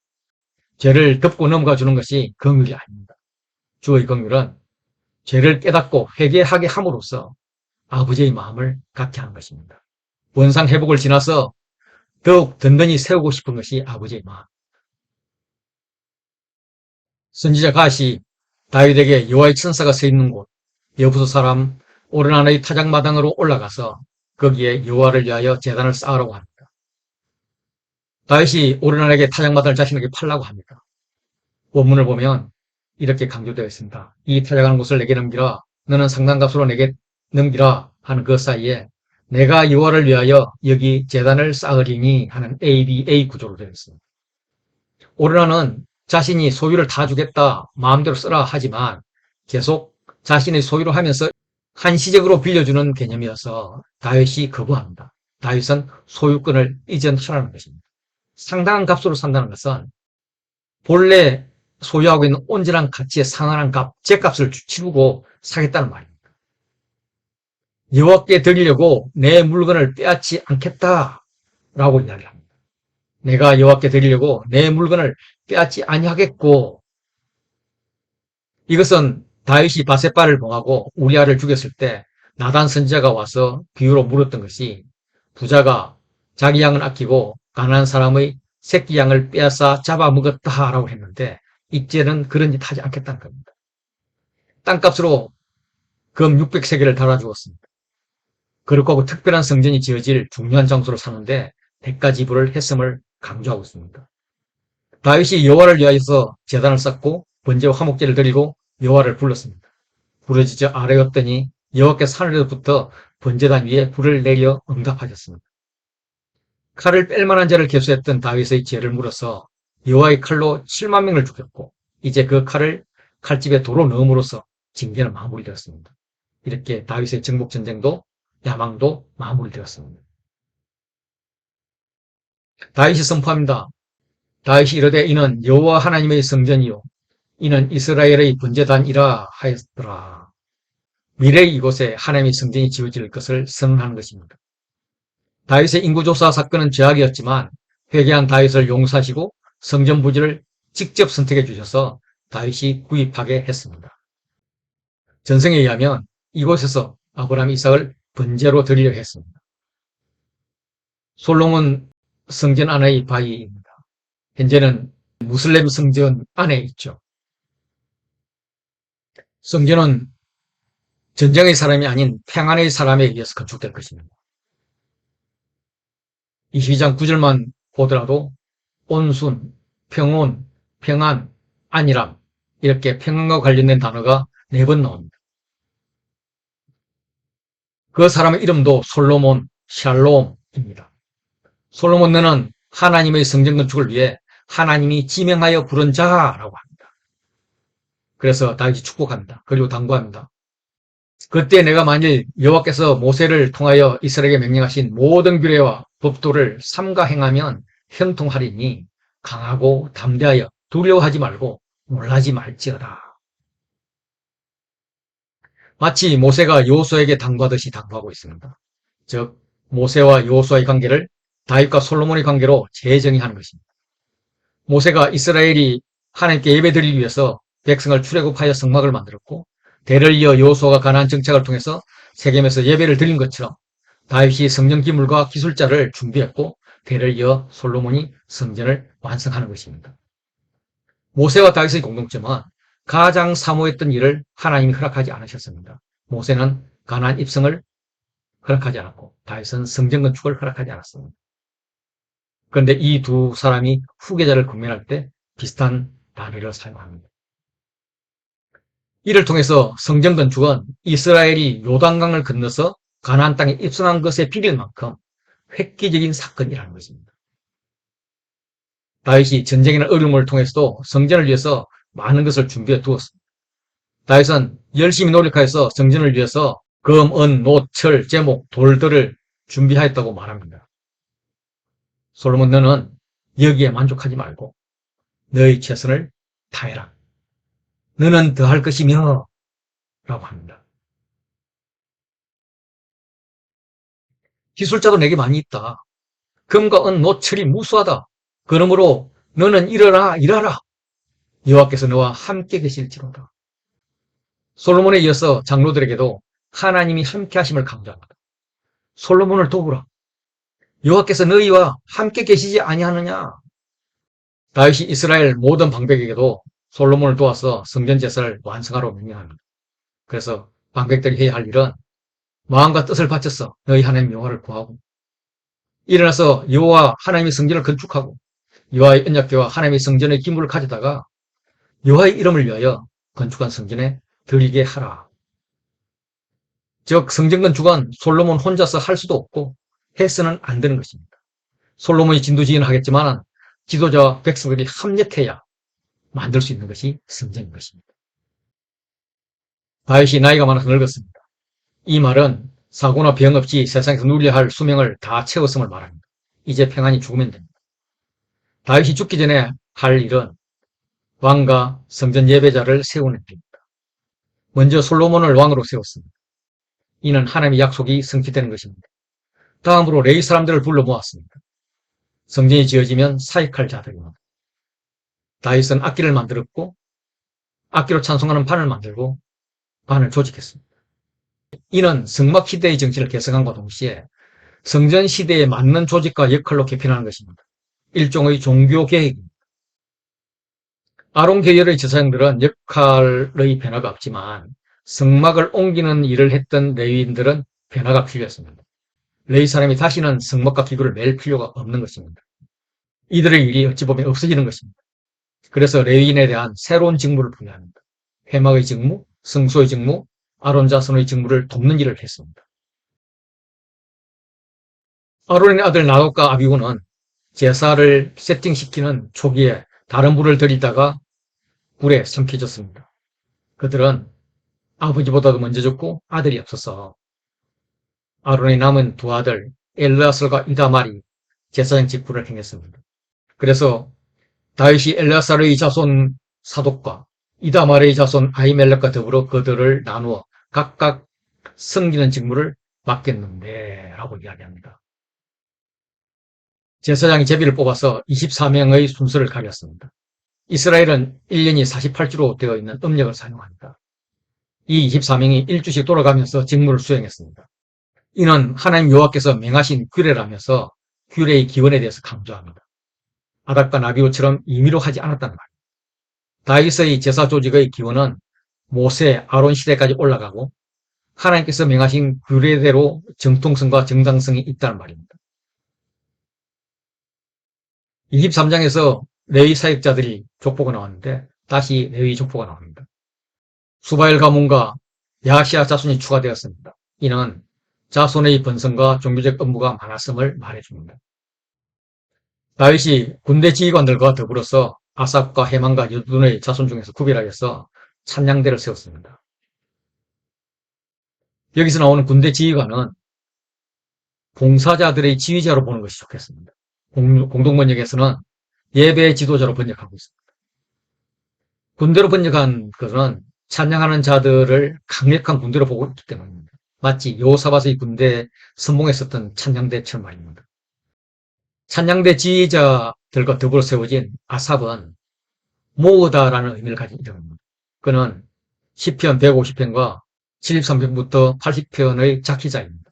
죄를 덮고 넘어가 주는 것이 긍휼이 아닙니다. 주의 긍휼은 죄를 깨닫고 회개하게 함으로써 아버지의 마음을 갖게 하는 것입니다. 원상 회복을 지나서 더욱 든든히 세우고 싶은 것이 아버지의 마음. 선지자 갓이 다윗에게 여호와의 천사가 서 있는 곳 여부수 사람 오르난의 타작마당으로 올라가서 거기에 여호와를 위하여 제단을 쌓으라고 합니다. 다윗이 오르난에게 타작마당을 자신에게 팔라고 합니다. 원문을 보면 이렇게 강조되어 있습니다. 이 타작하는 곳을 내게 넘기라. 너는 상당 값으로 내게 넘기라 하는 그 사이에 내가 여호와를 위하여 여기 제단을 쌓으리니 하는 ABA 구조로 되어 있습니다. 오르난은 자신이 소유를 다 주겠다 마음대로 쓰라 하지만 계속 자신의 소유로 하면서 한시적으로 빌려주는 개념이어서 다윗이 거부합니다. 다윗은 소유권을 이전하라는 것입니다. 상당한 값으로 산다는 것은 본래 소유하고 있는 온전한 가치에 상환한 값, 제값을 치르고 사겠다는 말입니다. 여호와께 드리려고 내 물건을 빼앗지 않겠다라고 이야기합니다. 내가 여호와께 드리려고 내 물건을 빼앗지 아니하겠고, 이것은 다윗이 바세바를 봉하고 우리아를 죽였을 때 나단 선지자가 와서 비유로 물었던 것이, 부자가 자기 양을 아끼고 가난한 사람의 새끼 양을 빼앗아 잡아먹었다라고 했는데, 이제는 그런 짓 하지 않겠다는 겁니다. 땅값으로 금 600세겔을 달아주었습니다. 그렇고 하고 특별한 성전이 지어질 중요한 장소를 사는데 대가 지불을 했음을 강조하고 있습니다. 다윗이 여호와를 위하여서 제단을 쌓고 번제와 화목제를 드리고 여호와를 불렀습니다. 부르짖어 아뢰었더니 여호와께서 하늘에서부터 번제단 위에 불을 내려 응답하셨습니다. 칼을 뺄 만한 자를 계수했던 다윗의 죄를 물어서 여호와의 칼로 7만 명을 죽였고, 이제 그 칼을 칼집에 도로 넣음으로써 징계는 마무리되었습니다. 이렇게 다윗의 정복 전쟁도 야망도 마무리되었습니다. 다윗이 선포합니다. 다윗이 이르되 이는 여호와 하나님의 성전이요 이는 이스라엘의 번제단이라 하였더라. 미래의 이곳에 하나님의 성전이 지어질 것을 선언하는 것입니다. 다윗의 인구조사 사건은 죄악이었지만 회개한 다윗을 용서하시고 성전 부지를 직접 선택해 주셔서 다윗이 구입하게 했습니다. 전승에 의하면 이곳에서 아브라함 이삭을 번제로 드리려 했습니다. 솔로몬 성전 안의 바위입니다. 현재는 무슬림 성전 안에 있죠. 성전은 전쟁의 사람이 아닌 평안의 사람에 의해서 건축될 것입니다. 22장 9절만 보더라도 온순, 평온, 평안, 안일함, 이렇게 평안과 관련된 단어가 4번 나옵니다. 그 사람의 이름도 솔로몬, 샬롬입니다. 솔로몬 너는 하나님의 성전 건축을 위해 하나님이 지명하여 부른 자라고 합니다. 그래서 다윗이 축복합니다. 그리고 당부합니다. 그때 내가 만일 여호와께서 모세를 통하여 이스라엘에게 명령하신 모든 규례와 법도를 삼가 행하면 형통하리니 강하고 담대하여 두려워하지 말고 놀라지 말지어다. 마치 모세가 여호수아에게 당부하듯이 당부하고 있습니다. 즉 모세와 여호수아의 관계를 다윗과 솔로몬의 관계로 재정의하는 것입니다. 모세가 이스라엘이 하나님께 예배드리기 위해서 백성을 출애굽하여 성막을 만들었고, 대를 이어 여호수아가 가나안 정착을 통해서 세겜에서 예배를 드린 것처럼 다윗이 성전 기물과 기술자를 준비했고, 대를 이어 솔로몬이 성전을 완성하는 것입니다. 모세와 다윗의 공동점은 가장 사모했던 일을 하나님이 허락하지 않으셨습니다. 모세는 가나안 입성을 허락하지 않았고 다윗은 성전 건축을 허락하지 않았습니다. 그런데 이 두 사람이 후계자를 구별할 때 비슷한 단어를 사용합니다. 이를 통해서 성전 건축은 이스라엘이 요단강을 건너서 가나안 땅에 입성한 것에 비릴 만큼 획기적인 사건이라는 것입니다. 다윗이 전쟁이나 어려움을 통해서도 성전을 위해서 많은 것을 준비해 두었습니다. 다윗은 열심히 노력하여서 성전을 위해서 금, 은, 노, 철, 제목, 돌들을 준비하였다고 말합니다. 솔로몬 너는 여기에 만족하지 말고 너의 최선을 다해라. 너는 더할 것이며 라고 합니다. 기술자도 내게 많이 있다. 금과 은, 노, 철이 무수하다. 그러므로 너는 일어나 일하라. 여호와께서 너와 함께 계실지로다. 솔로몬에 이어서 장로들에게도 하나님이 함께 하심을 강조합니다. 솔로몬을 도우라. 여호와께서 너희와 함께 계시지 아니하느냐. 다윗이 이스라엘 모든 방백에게도 솔로몬을 도와서 성전 제사를 완성하라고 명령합니다. 그래서 방백들이 해야 할 일은 마음과 뜻을 바쳐서 너희 하나님 여호와를 구하고, 일어나서 여호와 하나님의 성전을 건축하고 여호와의 언약궤와 하나님의 성전의 기물을 가져다가 여호와의 이름을 위하여 건축한 성전에 드리게 하라. 즉 성전 건축은 솔로몬 혼자서 할 수도 없고 해서는 안 되는 것입니다. 솔로몬이 진두지휘는 하겠지만 지도자와 백성들이 합력해야 만들 수 있는 것이 성전인 것입니다. 다윗이 나이가 많아서 늙었습니다. 이 말은 사고나 병 없이 세상에서 누려야 할 수명을 다 채웠음을 말합니다. 이제 평안히 죽으면 됩니다. 다윗이 죽기 전에 할 일은 왕과 성전 예배자를 세우는 일입니다. 먼저 솔로몬을 왕으로 세웠습니다. 이는 하나님의 약속이 성취되는 것입니다. 다음으로 레위 사람들을 불러 모았습니다. 성전이 지어지면 사역할 자들입니다. 다윗은 악기를 만들었고 악기로 찬송하는 반을 만들고 반을 조직했습니다. 이는 성막 시대의 정신을 개성함과 동시에 성전 시대에 맞는 조직과 역할로 개편하는 것입니다. 일종의 종교 계획입니다. 아론 계열의 제사장들은 역할의 변화가 없지만 성막을 옮기는 일을 했던 레위인들은 변화가 필요했습니다. 레위 사람이 다시는 성막과 기구를 맬 필요가 없는 것입니다. 이들의 일이 어찌 보면 없어지는 것입니다. 그래서 레위인에 대한 새로운 직무를 부여합니다. 회막의 직무, 성소의 직무, 아론 자손의 직무를 돕는 일을 했습니다. 아론의 아들 나독과 아비후는 제사를 세팅시키는 초기에 다른 불을 들이다가 불에 삼켜졌습니다. 그들은 아버지보다도 먼저 죽고 아들이 없어서 아론의 남은 두 아들 엘르아살과 이다말이 제사장 직분을 행했습니다. 그래서 다윗이 엘르아살의 자손 사독과 이다말의 자손 아히멜렉과 더불어 그들을 나누어 각각 섬기는 직무를 맡겼는데 라고 이야기합니다. 제사장이 제비를 뽑아서 24명의 순서를 가렸습니다. 이스라엘은 1년이 48주로 되어 있는 음력을 사용합니다. 이 24명이 1주씩 돌아가면서 직무를 수행했습니다. 이는 하나님 여호와께서 명하신 규례라면서 규례의 기원에 대해서 강조합니다. 아닥과 나비오처럼 임의로 하지 않았다는 말입니다. 다윗의 제사 조직의 기원은 모세, 아론 시대까지 올라가고 하나님께서 명하신 규례대로 정통성과 정당성이 있다는 말입니다. 23장에서 레위 사역자들이 족보가 나왔는데 다시 레위 족보가 나옵니다. 수바엘 가문과 야시아 자손이 추가되었습니다. 이는 자손의 번성과 종교적 업무가 많았음을 말해줍니다. 다윗이 군대 지휘관들과 더불어서 아삽과 헤만과 여두둔의 자손 중에서 구별하여서 찬양대를 세웠습니다. 여기서 나오는 군대 지휘관은 봉사자들의 지휘자로 보는 것이 좋겠습니다. 공동번역에서는 예배 지도자로 번역하고 있습니다. 군대로 번역한 것은 찬양하는 자들을 강력한 군대로 보고 있기 때문입니다. 마치 여호사밧의 군대에 선봉했었던 찬양대처럼 말입니다. 찬양대 지휘자들과 더불어 세워진 아삽은 모으다라는 의미를 가진 이름입니다. 그는 시편 150편과 73편부터 80편의 작기자입니다.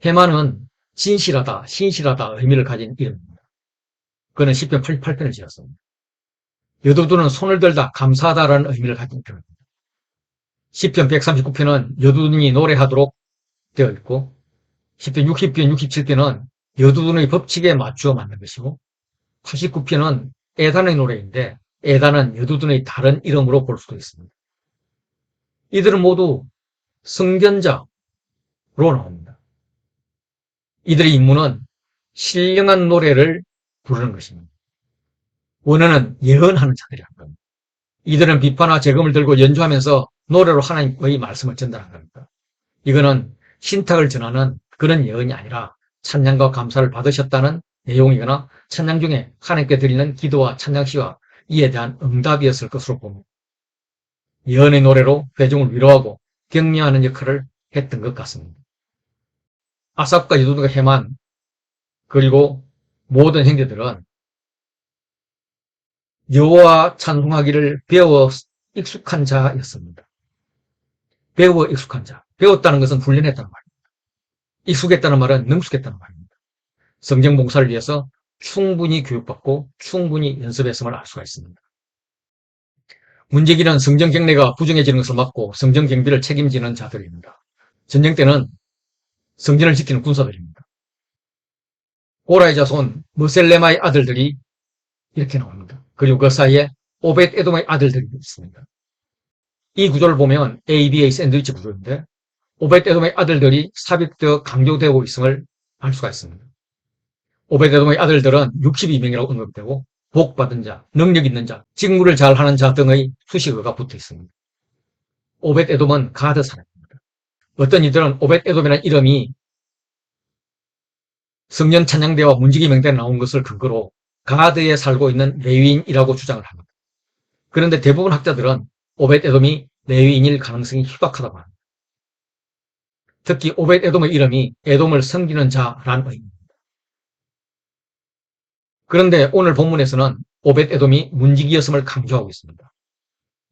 헤만은 진실하다, 신실하다 의미를 가진 이름입니다. 그는 시편 88편을 지었습니다. 여두둔은 손을 들다 감사하다라는 의미를 가진 이름입니다. 시편 139편은 여두둔이 노래하도록 되어 있고 시편 60편, 67편은 여두둔의 법칙에 맞추어 만든 것이고 89편은 에단의 노래인데 에단은 여두둔의 다른 이름으로 볼 수도 있습니다. 이들은 모두 성견자로 나옵니다. 이들의 임무는 신령한 노래를 부르는 것입니다. 원어는 예언하는 자들이란 겁니다. 이들은 비파나 재금을 들고 연주하면서 노래로 하나님의 말씀을 전달한 겁니다. 이거는 신탁을 전하는 그런 예언이 아니라 찬양과 감사를 받으셨다는 내용이거나 찬양 중에 하나님께 드리는 기도와 찬양시와 이에 대한 응답이었을 것으로 봅니다. 예언의 노래로 대중을 위로하고 격려하는 역할을 했던 것 같습니다. 아삽과 여두둔과 헤만 그리고 모든 형제들은 여호와 찬송하기를 배워 익숙한 자였습니다. 배워 익숙한 자. 배웠다는 것은 훈련했다는 말입니다. 익숙했다는 말은 능숙했다는 말입니다. 성경 봉사를 위해서 충분히 교육받고 충분히 연습했음을 알 수가 있습니다. 문제기는 성전 경례가 부정해지는 것을 막고 성전 경비를 책임지는 자들입니다. 전쟁 때는 성전을 지키는 군사들입니다. 고라의 자손 머셀레마의 아들들이 이렇게 나옵니다. 그리고 그 사이에 오벳 에돔의 아들들이 있습니다. 이 구조를 보면 ABA 샌드위치 구조인데 오벳 에돔의 아들들이 삽입되어 강조되고 있음을 알 수가 있습니다. 오벳 에돔의 아들들은 62명이라고 언급되고 복받은 자, 능력 있는 자, 직무를 잘하는 자 등의 수식어가 붙어 있습니다. 오벳 에돔은 가드 사람입니다. 어떤 이들은 오벳 에돔이라는 이름이 성년 찬양대와 문지기 명대에 나온 것을 근거로 가드에 살고 있는 레위인이라고 주장을 합니다. 그런데 대부분 학자들은 오벳 에돔이 레위인일 가능성이 희박하다고 합니다. 특히 오벳 에돔의 이름이 에돔을 섬기는 자라는 의미입니다. 그런데 오늘 본문에서는 오벳 에돔이 문지기였음을 강조하고 있습니다.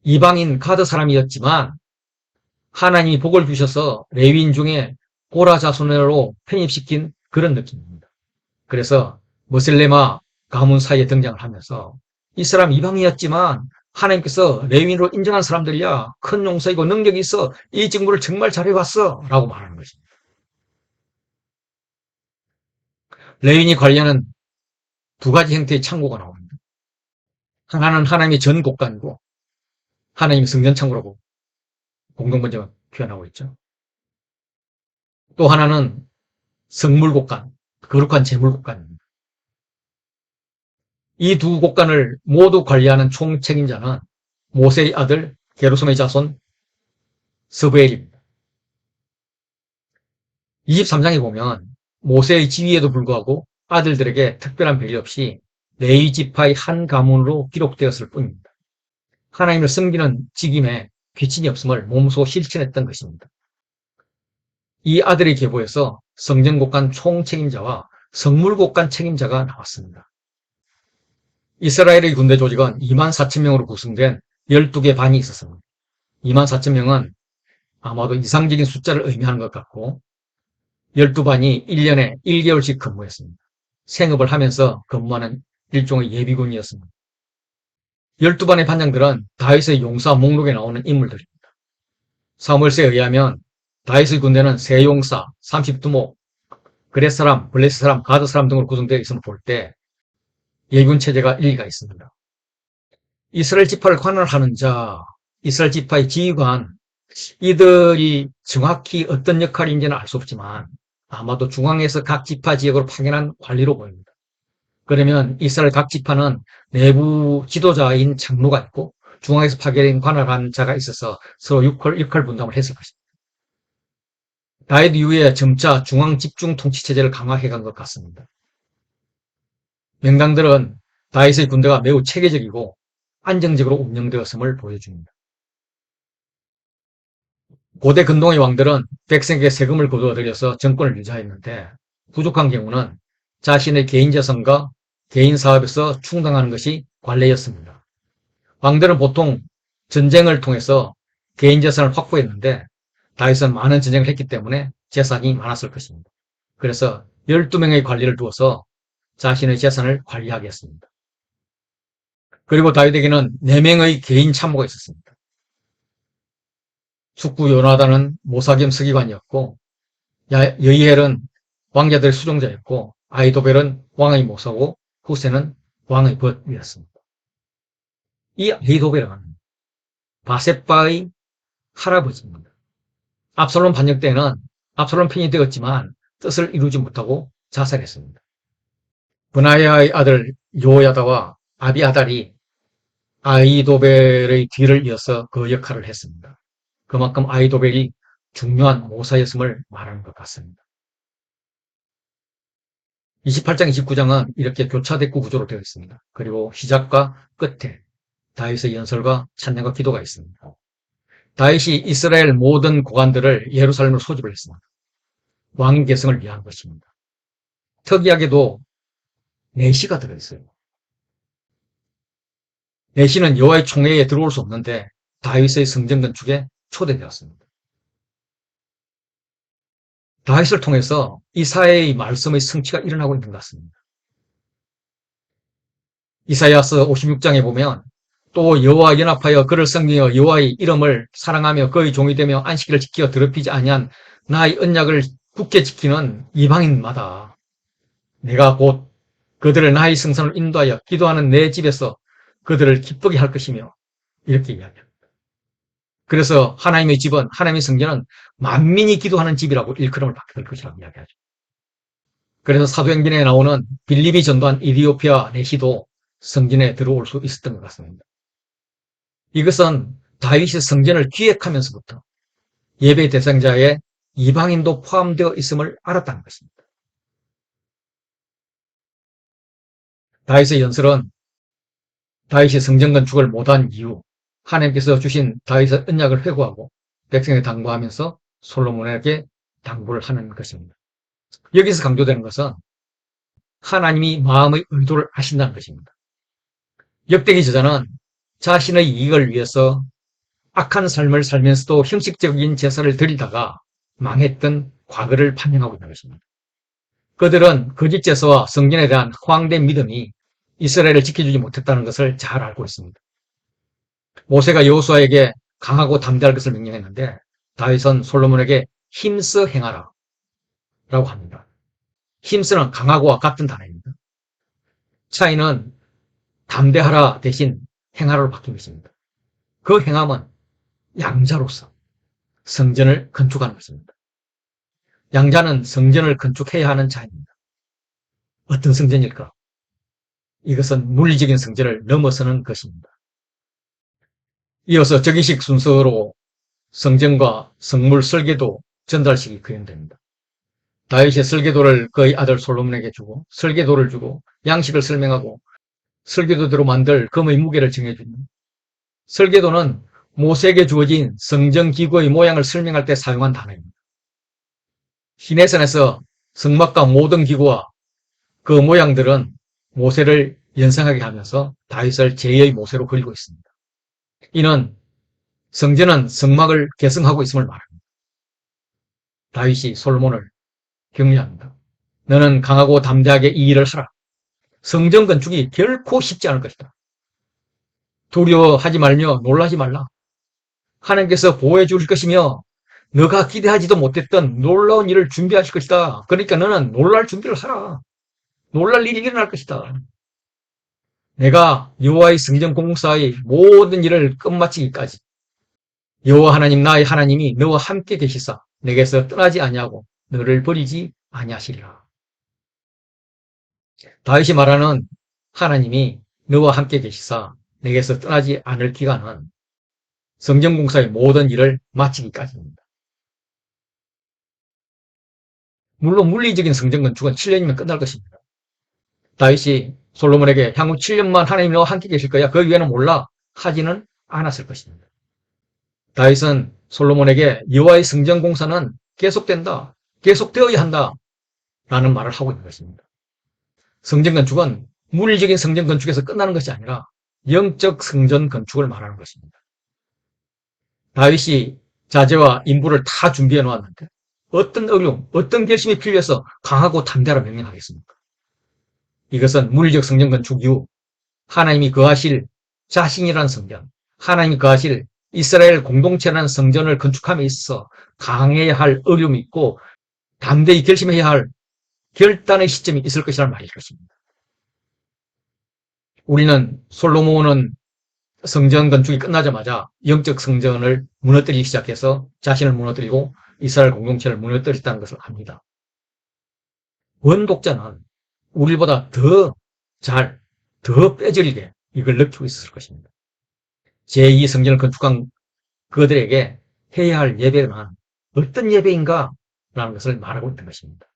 이방인 가드 사람이었지만 하나님이 복을 주셔서 레위인 중에 고라 자손으로 편입시킨 그런 느낌입니다. 그래서 머슬레마 가문 사이에 등장을 하면서 이 사람 이방이었지만 하나님께서 레위인으로 인정한 사람들이야 큰 용서이고 능력이 있어 이 직무를 정말 잘해왔어 라고 말하는 것입니다. 레위인이 관리하는 두 가지 형태의 창고가 나옵니다. 하나는 하나님의 전곡간이고 하나님의 성전 창고라고 공동번제가 표현하고 있죠. 또 하나는 성물곡간, 거룩한 재물곡간입니다. 이 두 곡간을 모두 관리하는 총책임자는 모세의 아들 게르솜의 자손 스브엘입니다. 23장에 보면 모세의 지위에도 불구하고 아들들에게 특별한 배려 없이 레위 지파의 한 가문으로 기록되었을 뿐입니다. 하나님을 섬기는 직임에 귀친이 없음을 몸소 실천했던 것입니다. 이 아들의 계보에서 성전곡간 총책임자와 성물곡간 책임자가 나왔습니다. 이스라엘의 군대 조직은 2만 4천 명으로 구성된 12개 반이 있었습니다. 2만 4천 명은 아마도 이상적인 숫자를 의미하는 것 같고 12반이 1년에 1개월씩 근무했습니다. 생업을 하면서 근무하는 일종의 예비군이었습니다. 12반의 반장들은 다윗의 용사 목록에 나오는 인물들입니다. 사무엘서에 의하면 다윗의 군대는 세용사, 30두목, 그렛 사람, 블레스 사람, 가드 사람 등으로 구성되어 있음을 볼 때 예비군 체제가 일리가 있습니다. 이스라엘 지파를 관할하는 자, 이스라엘 지파의 지휘관, 이들이 정확히 어떤 역할인지는 알 수 없지만 아마도 중앙에서 각 지파 지역으로 파견한 관리로 보입니다. 그러면 이스라엘 각 지파는 내부 지도자인 장로가 있고 중앙에서 파견된 관할한 자가 있어서 서로 역할 분담을 했을 것입니다. 다윗 이후에 점차 중앙 집중 통치 체제를 강화해 간 것 같습니다. 명당들은 다윗의 군대가 매우 체계적이고 안정적으로 운영되었음을 보여줍니다. 고대 근동의 왕들은 백성에게 세금을 거두어 들여서 정권을 유지했는데 부족한 경우는 자신의 개인 재산과 개인 사업에서 충당하는 것이 관례였습니다. 왕들은 보통 전쟁을 통해서 개인 재산을 확보했는데 다윗은 많은 전쟁을 했기 때문에 재산이 많았을 것입니다. 그래서 12명의 관리를 두어서 자신의 재산을 관리하게 했습니다. 그리고 다윗에게는 4명의 개인 참모가 있었습니다. 숙부 요나단은 모사 겸 서기관이었고 여이엘은 왕자들의 수종자였고 아히도벨은 왕의 모사고 후세는 왕의 벗이었습니다. 이 아히도벨은 바셋바의 할아버지입니다. 압살롬 반역 때는 압살롬 편이 되었지만 뜻을 이루지 못하고 자살했습니다. 브나야의 아들 요야다와 아비아달이 아히도벨의 뒤를 이어서 그 역할을 했습니다. 그만큼 아히도벨이 중요한 모사였음을 말하는 것 같습니다. 28장, 29장은 이렇게 교차대꾸 구조로 되어 있습니다. 그리고 시작과 끝에 다윗의 연설과 찬양과 기도가 있습니다. 다윗이 이스라엘 모든 고관들을 예루살렘으로 소집을 했습니다. 왕인 계승을 위한 것입니다. 특이하게도 내시가 들어있어요. 내시는 여호와의 총회에 들어올 수 없는데 다윗의 성전 건축에 초대되었습니다. 다윗을 통해서 이사야의 말씀의 성취가 일어나고 있는 것 같습니다. 이사야서 56장에 보면 또 여호와 연합하여 그를 섬기며 여호와의 이름을 사랑하며 그의 종이 되며 안식일을 지켜 더럽히지 아니한 나의 언약을 굳게 지키는 이방인마다 내가 곧 그들을 나의 성산을 인도하여 기도하는 내 집에서 그들을 기쁘게 할 것이며 이렇게 이야기합니다. 그래서 하나님의 집은 하나님의 성전은 만민이 기도하는 집이라고 일컬음을 받게 될 것이라고 이야기하죠. 그래서 사도행전에 나오는 빌립이 전도한 이디오피아 내시도 성전에 들어올 수 있었던 것 같습니다. 이것은 다윗이 성전을 기획하면서부터 예배 대상자에 이방인도 포함되어 있음을 알았다는 것입니다. 다윗의 연설은 다윗이 성전 건축을 못한 이유, 하나님께서 주신 다윗의 언약을 회고하고 백성에 당부하면서 솔로몬에게 당부를 하는 것입니다. 여기서 강조되는 것은 하나님이 마음의 의도를 아신다는 것입니다. 역대기 저자는 자신의 이익을 위해서 악한 삶을 살면서도 형식적인 제사를 드리다가 망했던 과거를 판명하고 있는 것입니다. 그들은 거짓 제사와 성전에 대한 허황된 믿음이 이스라엘을 지켜주지 못했다는 것을 잘 알고 있습니다. 모세가 여호수아에게 강하고 담대할 것을 명령했는데 다윗은 솔로몬에게 힘써 행하라 라고 합니다. 힘쓰는 강하고와 같은 단어입니다. 차이는 담대하라 대신 행하라로 바뀐 것입니다. 그 행함은 양자로서 성전을 건축하는 것입니다. 양자는 성전을 건축해야 하는 자입니다. 어떤 성전일까? 이것은 물리적인 성전을 넘어서는 것입니다. 이어서 즉위식 순서로 성전과 성물 설계도 전달식이 거행됩니다. 다윗이 설계도를 그의 아들 솔로몬에게 주고 설계도를 주고 양식을 설명하고 설계도대로 만들 금의 무게를 정해줍니다. 설계도는 모세에게 주어진 성전기구의 모양을 설명할 때 사용한 단어입니다. 시내산에서 성막과 모든 기구와 그 모양들은 모세를 연상하게 하면서 다윗을 제2의 모세로 그리고 있습니다. 이는 성전은 성막을 계승하고 있음을 말합니다. 다윗이 솔로몬을 격려합니다. 너는 강하고 담대하게 이 일을 하라. 성전 건축이 결코 쉽지 않을 것이다. 두려워하지 말며 놀라지 말라. 하나님께서 보호해 주실 것이며 너가 기대하지도 못했던 놀라운 일을 준비하실 것이다. 그러니까 너는 놀랄 준비를 하라. 놀랄 일이 일어날 것이다. 내가 여호와의 성전 공사의 모든 일을 끝마치기까지 여호와 하나님 나의 하나님이 너와 함께 계시사 내게서 떠나지 아니하고 너를 버리지 아니하시리라. 다윗이 말하는 하나님이 너와 함께 계시사 내게서 떠나지 않을 기간은 성전 공사의 모든 일을 마치기까지입니다. 물론 물리적인 성전 건축은 7년이면 끝날 것입니다. 다윗이 솔로몬에게 향후 7년만 하나님이 너와 함께 계실 거야. 그 위에는 몰라 하지는 않았을 것입니다. 다윗은 솔로몬에게 여호와의 성전 공사는 계속된다. 계속되어야 한다. 라는 말을 하고 있는 것입니다. 성전 건축은 물리적인 성전 건축에서 끝나는 것이 아니라 영적 성전 건축을 말하는 것입니다. 다윗이 자재와 인부를 다 준비해 놓았는데 어떤 어려움, 어떤 결심이 필요해서 강하고 담대하라 명령하겠습니까? 이것은 물리적 성전 건축 이후 하나님이 거하실 자신이라는 성전, 하나님이 거하실 이스라엘 공동체라는 성전을 건축함에 있어서 강해야 할 어려움이 있고 담대히 결심해야 할 결단의 시점이 있을 것이라는 말일 것입니다. 우리는 솔로몬은 성전 건축이 끝나자마자 영적 성전을 무너뜨리기 시작해서 자신을 무너뜨리고 이스라엘 공동체를 무너뜨렸다는 것을 압니다. 원독자는 우리보다 더 빼저리게 이걸 느끼고 있었을 것입니다. 제2 성전을 건축한 그들에게 해야 할 예배는 어떤 예배인가? 라는 것을 말하고 있는 것입니다.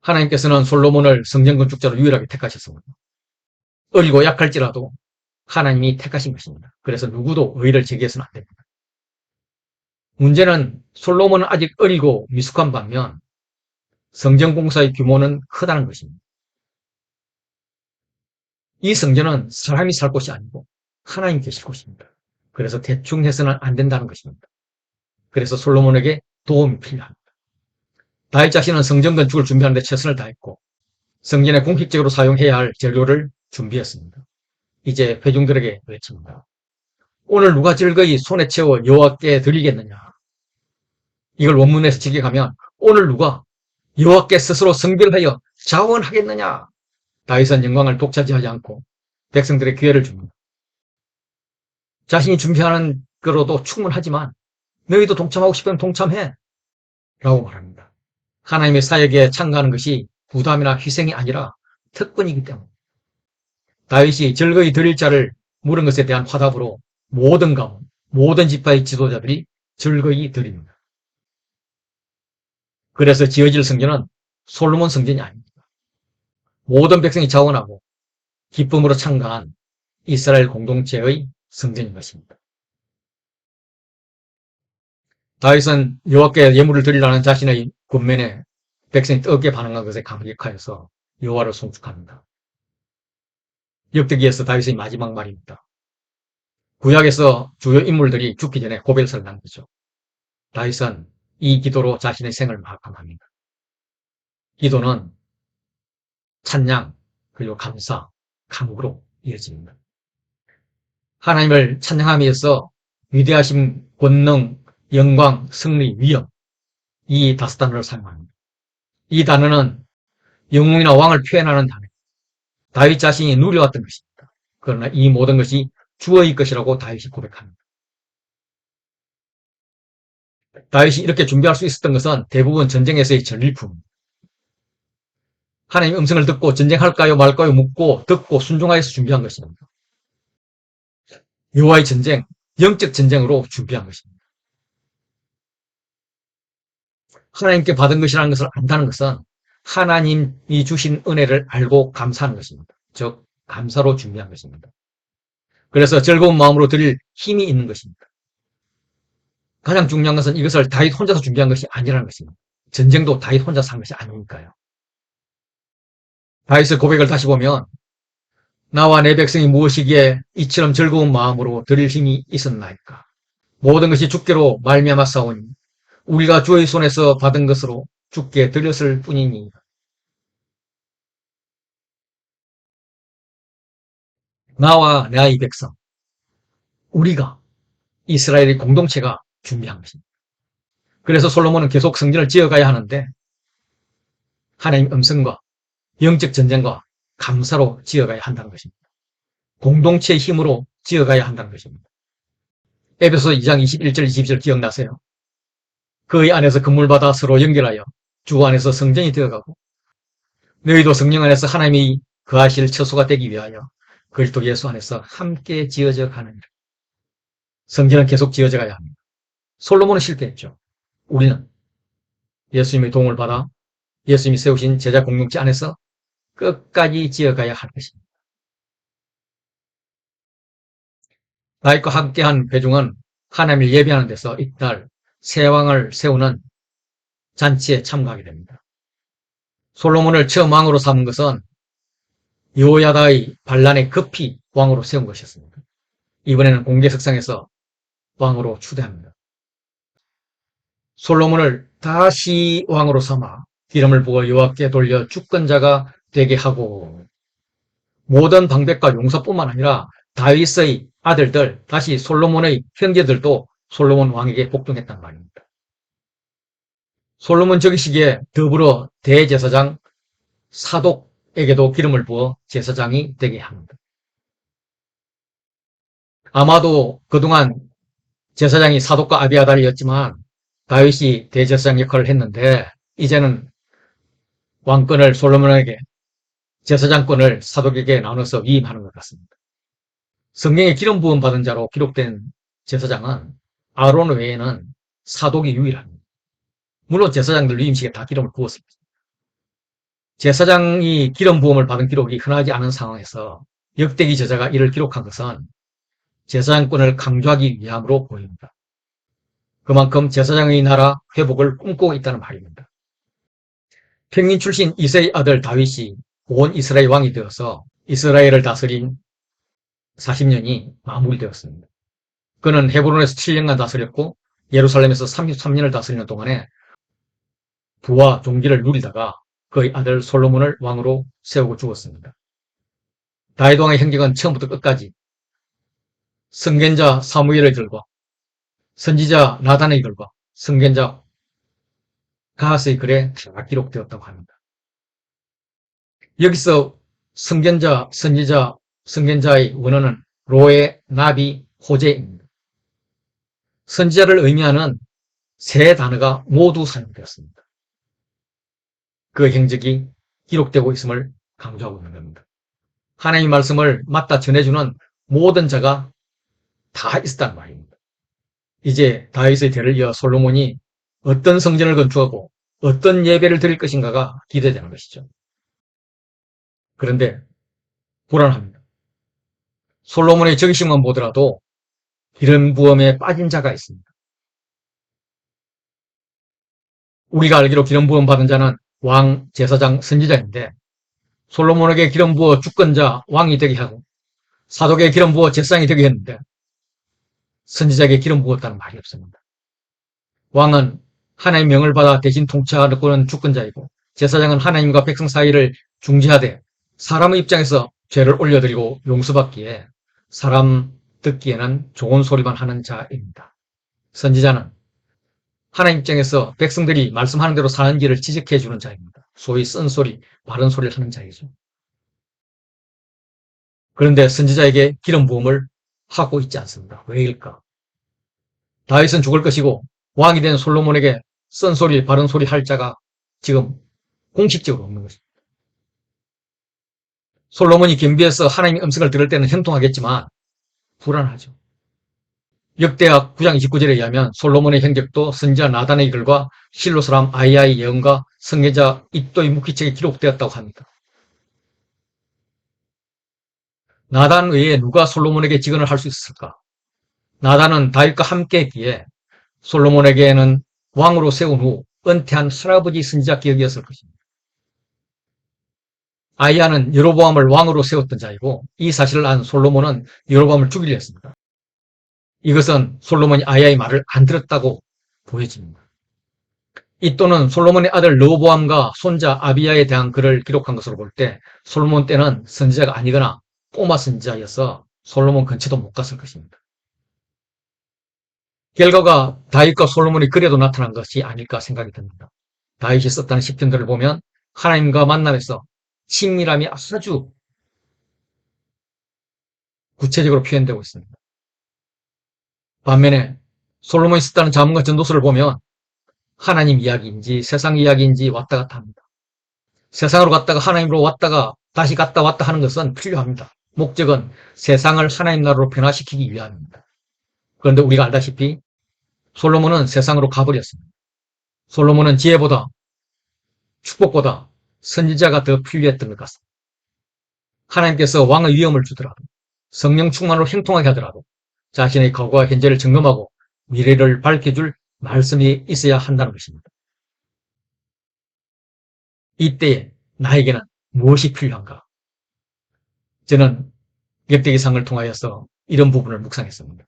하나님께서는 솔로몬을 성전 건축자로 유일하게 택하셨습니다. 어리고 약할지라도 하나님이 택하신 것입니다. 그래서 누구도 의의를 제기해서는 안 됩니다. 문제는 솔로몬은 아직 어리고 미숙한 반면 성전 공사의 규모는 크다는 것입니다. 이 성전은 사람이 살 곳이 아니고 하나님 계실 곳입니다. 그래서 대충 해서는 안 된다는 것입니다. 그래서 솔로몬에게 도움이 필요합니다. 다윗 자신은 성전 건축을 준비하는 데 최선을 다했고 성전에 공식적으로 사용해야 할 재료를 준비했습니다. 이제 회중들에게 외칩니다. 오늘 누가 즐거이 손에 채워 여호와께 드리겠느냐? 이걸 원문에서 직역하면 오늘 누가 여호와께 스스로 성별하여 자원하겠느냐? 다윗은 영광을 독차지하지 않고 백성들의 기회를 줍니다. 자신이 준비하는 거로도 충분하지만 너희도 동참하고 싶으면 동참해 라고 말합니다. 하나님의 사역에 참가하는 것이 부담이나 희생이 아니라 특권이기 때문에 다윗이 즐거이 드릴 자를 물은 것에 대한 화답으로 모든 가문, 모든 지파의 지도자들이 즐거이 드립니다. 그래서 지어질 성전은 솔로몬 성전이 아닙니다. 모든 백성이 자원하고 기쁨으로 참가한 이스라엘 공동체의 성전인 것입니다. 다윗은 여호와께 예물을 드리라는 자신의 권면에 백성이 뜨겁게 반응한 것에 감격하여서 여호와를 송축합니다. 역대기에서 다윗의 마지막 말입니다. 구약에서 주요 인물들이 죽기 전에 고백서를 남기죠. 다윗은 이 기도로 자신의 생을 마감합니다. 기도는 찬양, 그리고 감사, 간구로 이어집니다. 하나님을 찬양함에 있어 위대하신 권능, 영광, 승리, 위엄, 이 다섯 단어를 사용합니다. 이 단어는 영웅이나 왕을 표현하는 단어입니다. 다윗 자신이 누려왔던 것입니다. 그러나 이 모든 것이 주의 것이라고 다윗이 고백합니다. 다윗이 이렇게 준비할 수 있었던 것은 대부분 전쟁에서의 전리품입니다. 하나님의 음성을 듣고 전쟁할까요 말까요 묻고 듣고 순종하여서 준비한 것입니다. 여호와의 전쟁, 영적 전쟁으로 준비한 것입니다. 하나님께 받은 것이라는 것을 안다는 것은 하나님이 주신 은혜를 알고 감사하는 것입니다. 즉 감사로 준비한 것입니다. 그래서 즐거운 마음으로 드릴 힘이 있는 것입니다. 가장 중요한 것은 이것을 다윗 혼자서 준비한 것이 아니라는 것입니다. 전쟁도 다윗 혼자서 한 것이 아니니까요. 다윗의 고백을 다시 보면 나와 내 백성이 무엇이기에 이처럼 즐거운 마음으로 드릴 힘이 있었나이까. 모든 것이 주께로 말미암아 싸우니 우리가 주의 손에서 받은 것으로 주께 드렸을 뿐이니. 나와 나의 백성, 우리가 이스라엘의 공동체가 준비한 것입니다. 그래서 솔로몬은 계속 성전을 지어가야 하는데 하나님 음성과 영적 전쟁과 감사로 지어가야 한다는 것입니다. 공동체의 힘으로 지어가야 한다는 것입니다. 에베소 2장 21절 22절 기억나세요? 그의 안에서 건물받아 서로 연결하여 주 안에서 성전이 되어가고 너희도 성령 안에서 하나님이 거하실 처소가 되기 위하여 그리스도 예수 안에서 함께 지어져 가느니라. 성전은 계속 지어져 가야 합니다. 솔로몬은 실패했죠. 우리는 예수님의 도움을 받아 예수님이 세우신 제자 공동체 안에서 끝까지 지어가야 할 것입니다. 다윗과 함께한 회중은 하나님을 예배하는 데서 이튿날 새 왕을 세우는 잔치에 참가하게 됩니다. 솔로몬을 처음 왕으로 삼은 것은 여호야다의 반란에 급히 왕으로 세운 것이었습니다. 이번에는 공개석상에서 왕으로 추대합니다. 솔로몬을 다시 왕으로 삼아 기름을 부어 여호와께 돌려 주권자가 되게 하고 모든 방백과 용서뿐만 아니라 다윗의 아들들, 다시 솔로몬의 형제들도 솔로몬 왕에게 복종했단 말입니다. 솔로몬 즉위시기에 더불어 대제사장 사독에게도 기름을 부어 제사장이 되게 합니다. 아마도 그동안 제사장이 사독과 아비아달이었지만 다윗이 대제사장 역할을 했는데 이제는 왕권을 솔로몬에게 제사장권을 사독에게 나눠서 위임하는 것 같습니다. 성경에 기름 부음 받은 자로 기록된 제사장은 아론 외에는 사독이 유일합니다. 물론 제사장들 위임식에 다 기름을 부었습니다. 제사장이 기름 부음을 받은 기록이 흔하지 않은 상황에서 역대기 저자가 이를 기록한 것은 제사장권을 강조하기 위함으로 보입니다. 그만큼 제사장의 나라 회복을 꿈꾸고 있다는 말입니다. 평민 출신 이새의 아들 다윗이 온 이스라엘 왕이 되어서 이스라엘을 다스린 40년이 마무리되었습니다. 그는 헤브론에서 7년간 다스렸고 예루살렘에서 33년을 다스리는 동안에 부와 종기를 누리다가 그의 아들 솔로몬을 왕으로 세우고 죽었습니다. 다윗 왕의 행적은 처음부터 끝까지 선견자 사무엘의 글과 선지자 나단의 글과 선견자 가하스의 글에 다 기록되었다고 합니다. 여기서 선견자, 선지자, 선견자의 원어는 로에, 나비, 호제입니다. 선지자를 의미하는 세 단어가 모두 사용되었습니다. 그 행적이 기록되고 있음을 강조하고 있는 겁니다. 하나님의 말씀을 맞다 전해주는 모든 자가 다 있었단 말입니다. 이제 다윗의 대를 이어 솔로몬이 어떤 성전을 건축하고 어떤 예배를 드릴 것인가가 기대되는 것이죠. 그런데 불안합니다. 솔로몬의 정신만 보더라도 이런 부험에 빠진 자가 있습니다. 우리가 알기로 기름 부음 받은 자는 왕, 제사장, 선지자인데 솔로몬에게 기름 부어 주권자 왕이 되게 하고 사독에게 기름 부어 제사장이 되게 했는데 선지자에게 기름 부었다는 말이 없습니다. 왕은 하나님의 명을 받아 대신 통치하는 주권자이고 제사장은 하나님과 백성 사이를 중재하되 사람의 입장에서 죄를 올려드리고 용서받기에 사람 듣기에는 좋은 소리만 하는 자입니다. 선지자는 하나님 입장에서 백성들이 말씀하는 대로 사는 길을 지적해 주는 자입니다. 소위 쓴소리, 바른 소리를 하는 자이죠. 그런데 선지자에게 기름 부음을 하고 있지 않습니다. 왜일까? 다윗은 죽을 것이고 왕이 된 솔로몬에게 쓴소리, 바른 소리 할 자가 지금 공식적으로 없는 것입니다. 솔로몬이 겸비해서 하나님의 음성을 들을 때는 형통하겠지만 불안하죠. 역대하 9장 29절에 의하면 솔로몬의 행적도 선지자 나단의 글과 실로 사람 아이야의 예언과 성례자 id도의 묵기책에 기록되었다고 합니다. 나단 외에 누가 솔로몬에게 직언을 할 수 있었을까? 나단은 다윗과 함께 했기에 솔로몬에게는 왕으로 세운 후 은퇴한 할아버지 선지자 격이었을 것입니다. 아이야는 여로보암을 왕으로 세웠던 자이고 이 사실을 안 솔로몬은 여로보암을 죽이려 했습니다. 이것은 솔로몬이 아이야의 말을 안 들었다고 보여집니다. 이 또는 솔로몬의 아들 르호보암과 손자 아비야에 대한 글을 기록한 것으로 볼 때 솔로몬 때는 선지자가 아니거나 꼬마 선지자여서 솔로몬 근처도 못 갔을 것입니다. 결과가 다윗과 솔로몬이 그래도 나타난 것이 아닐까 생각이 듭니다. 다윗이 썼다는 시편들을 보면 하나님과 만남에서 친밀함이 아주 구체적으로 표현되고 있습니다. 반면에 솔로몬이 썼다는 잠언과 전도서를 보면 하나님 이야기인지 세상 이야기인지 왔다 갔다 합니다. 세상으로 갔다가 하나님으로 왔다가 다시 갔다 왔다 하는 것은 필요합니다. 목적은 세상을 하나님 나라로 변화시키기 위함입니다. 그런데 우리가 알다시피 솔로몬은 세상으로 가버렸습니다. 솔로몬은 지혜보다 축복보다 선지자가 더 필요했던 것 같습니다. 하나님께서 왕의 위엄을 주더라도 성령 충만으로 형통하게 하더라도 자신의 과거와 현재를 점검하고 미래를 밝혀줄 말씀이 있어야 한다는 것입니다. 이때에 나에게는 무엇이 필요한가? 저는 역대기상을 통하여서 이런 부분을 묵상했습니다.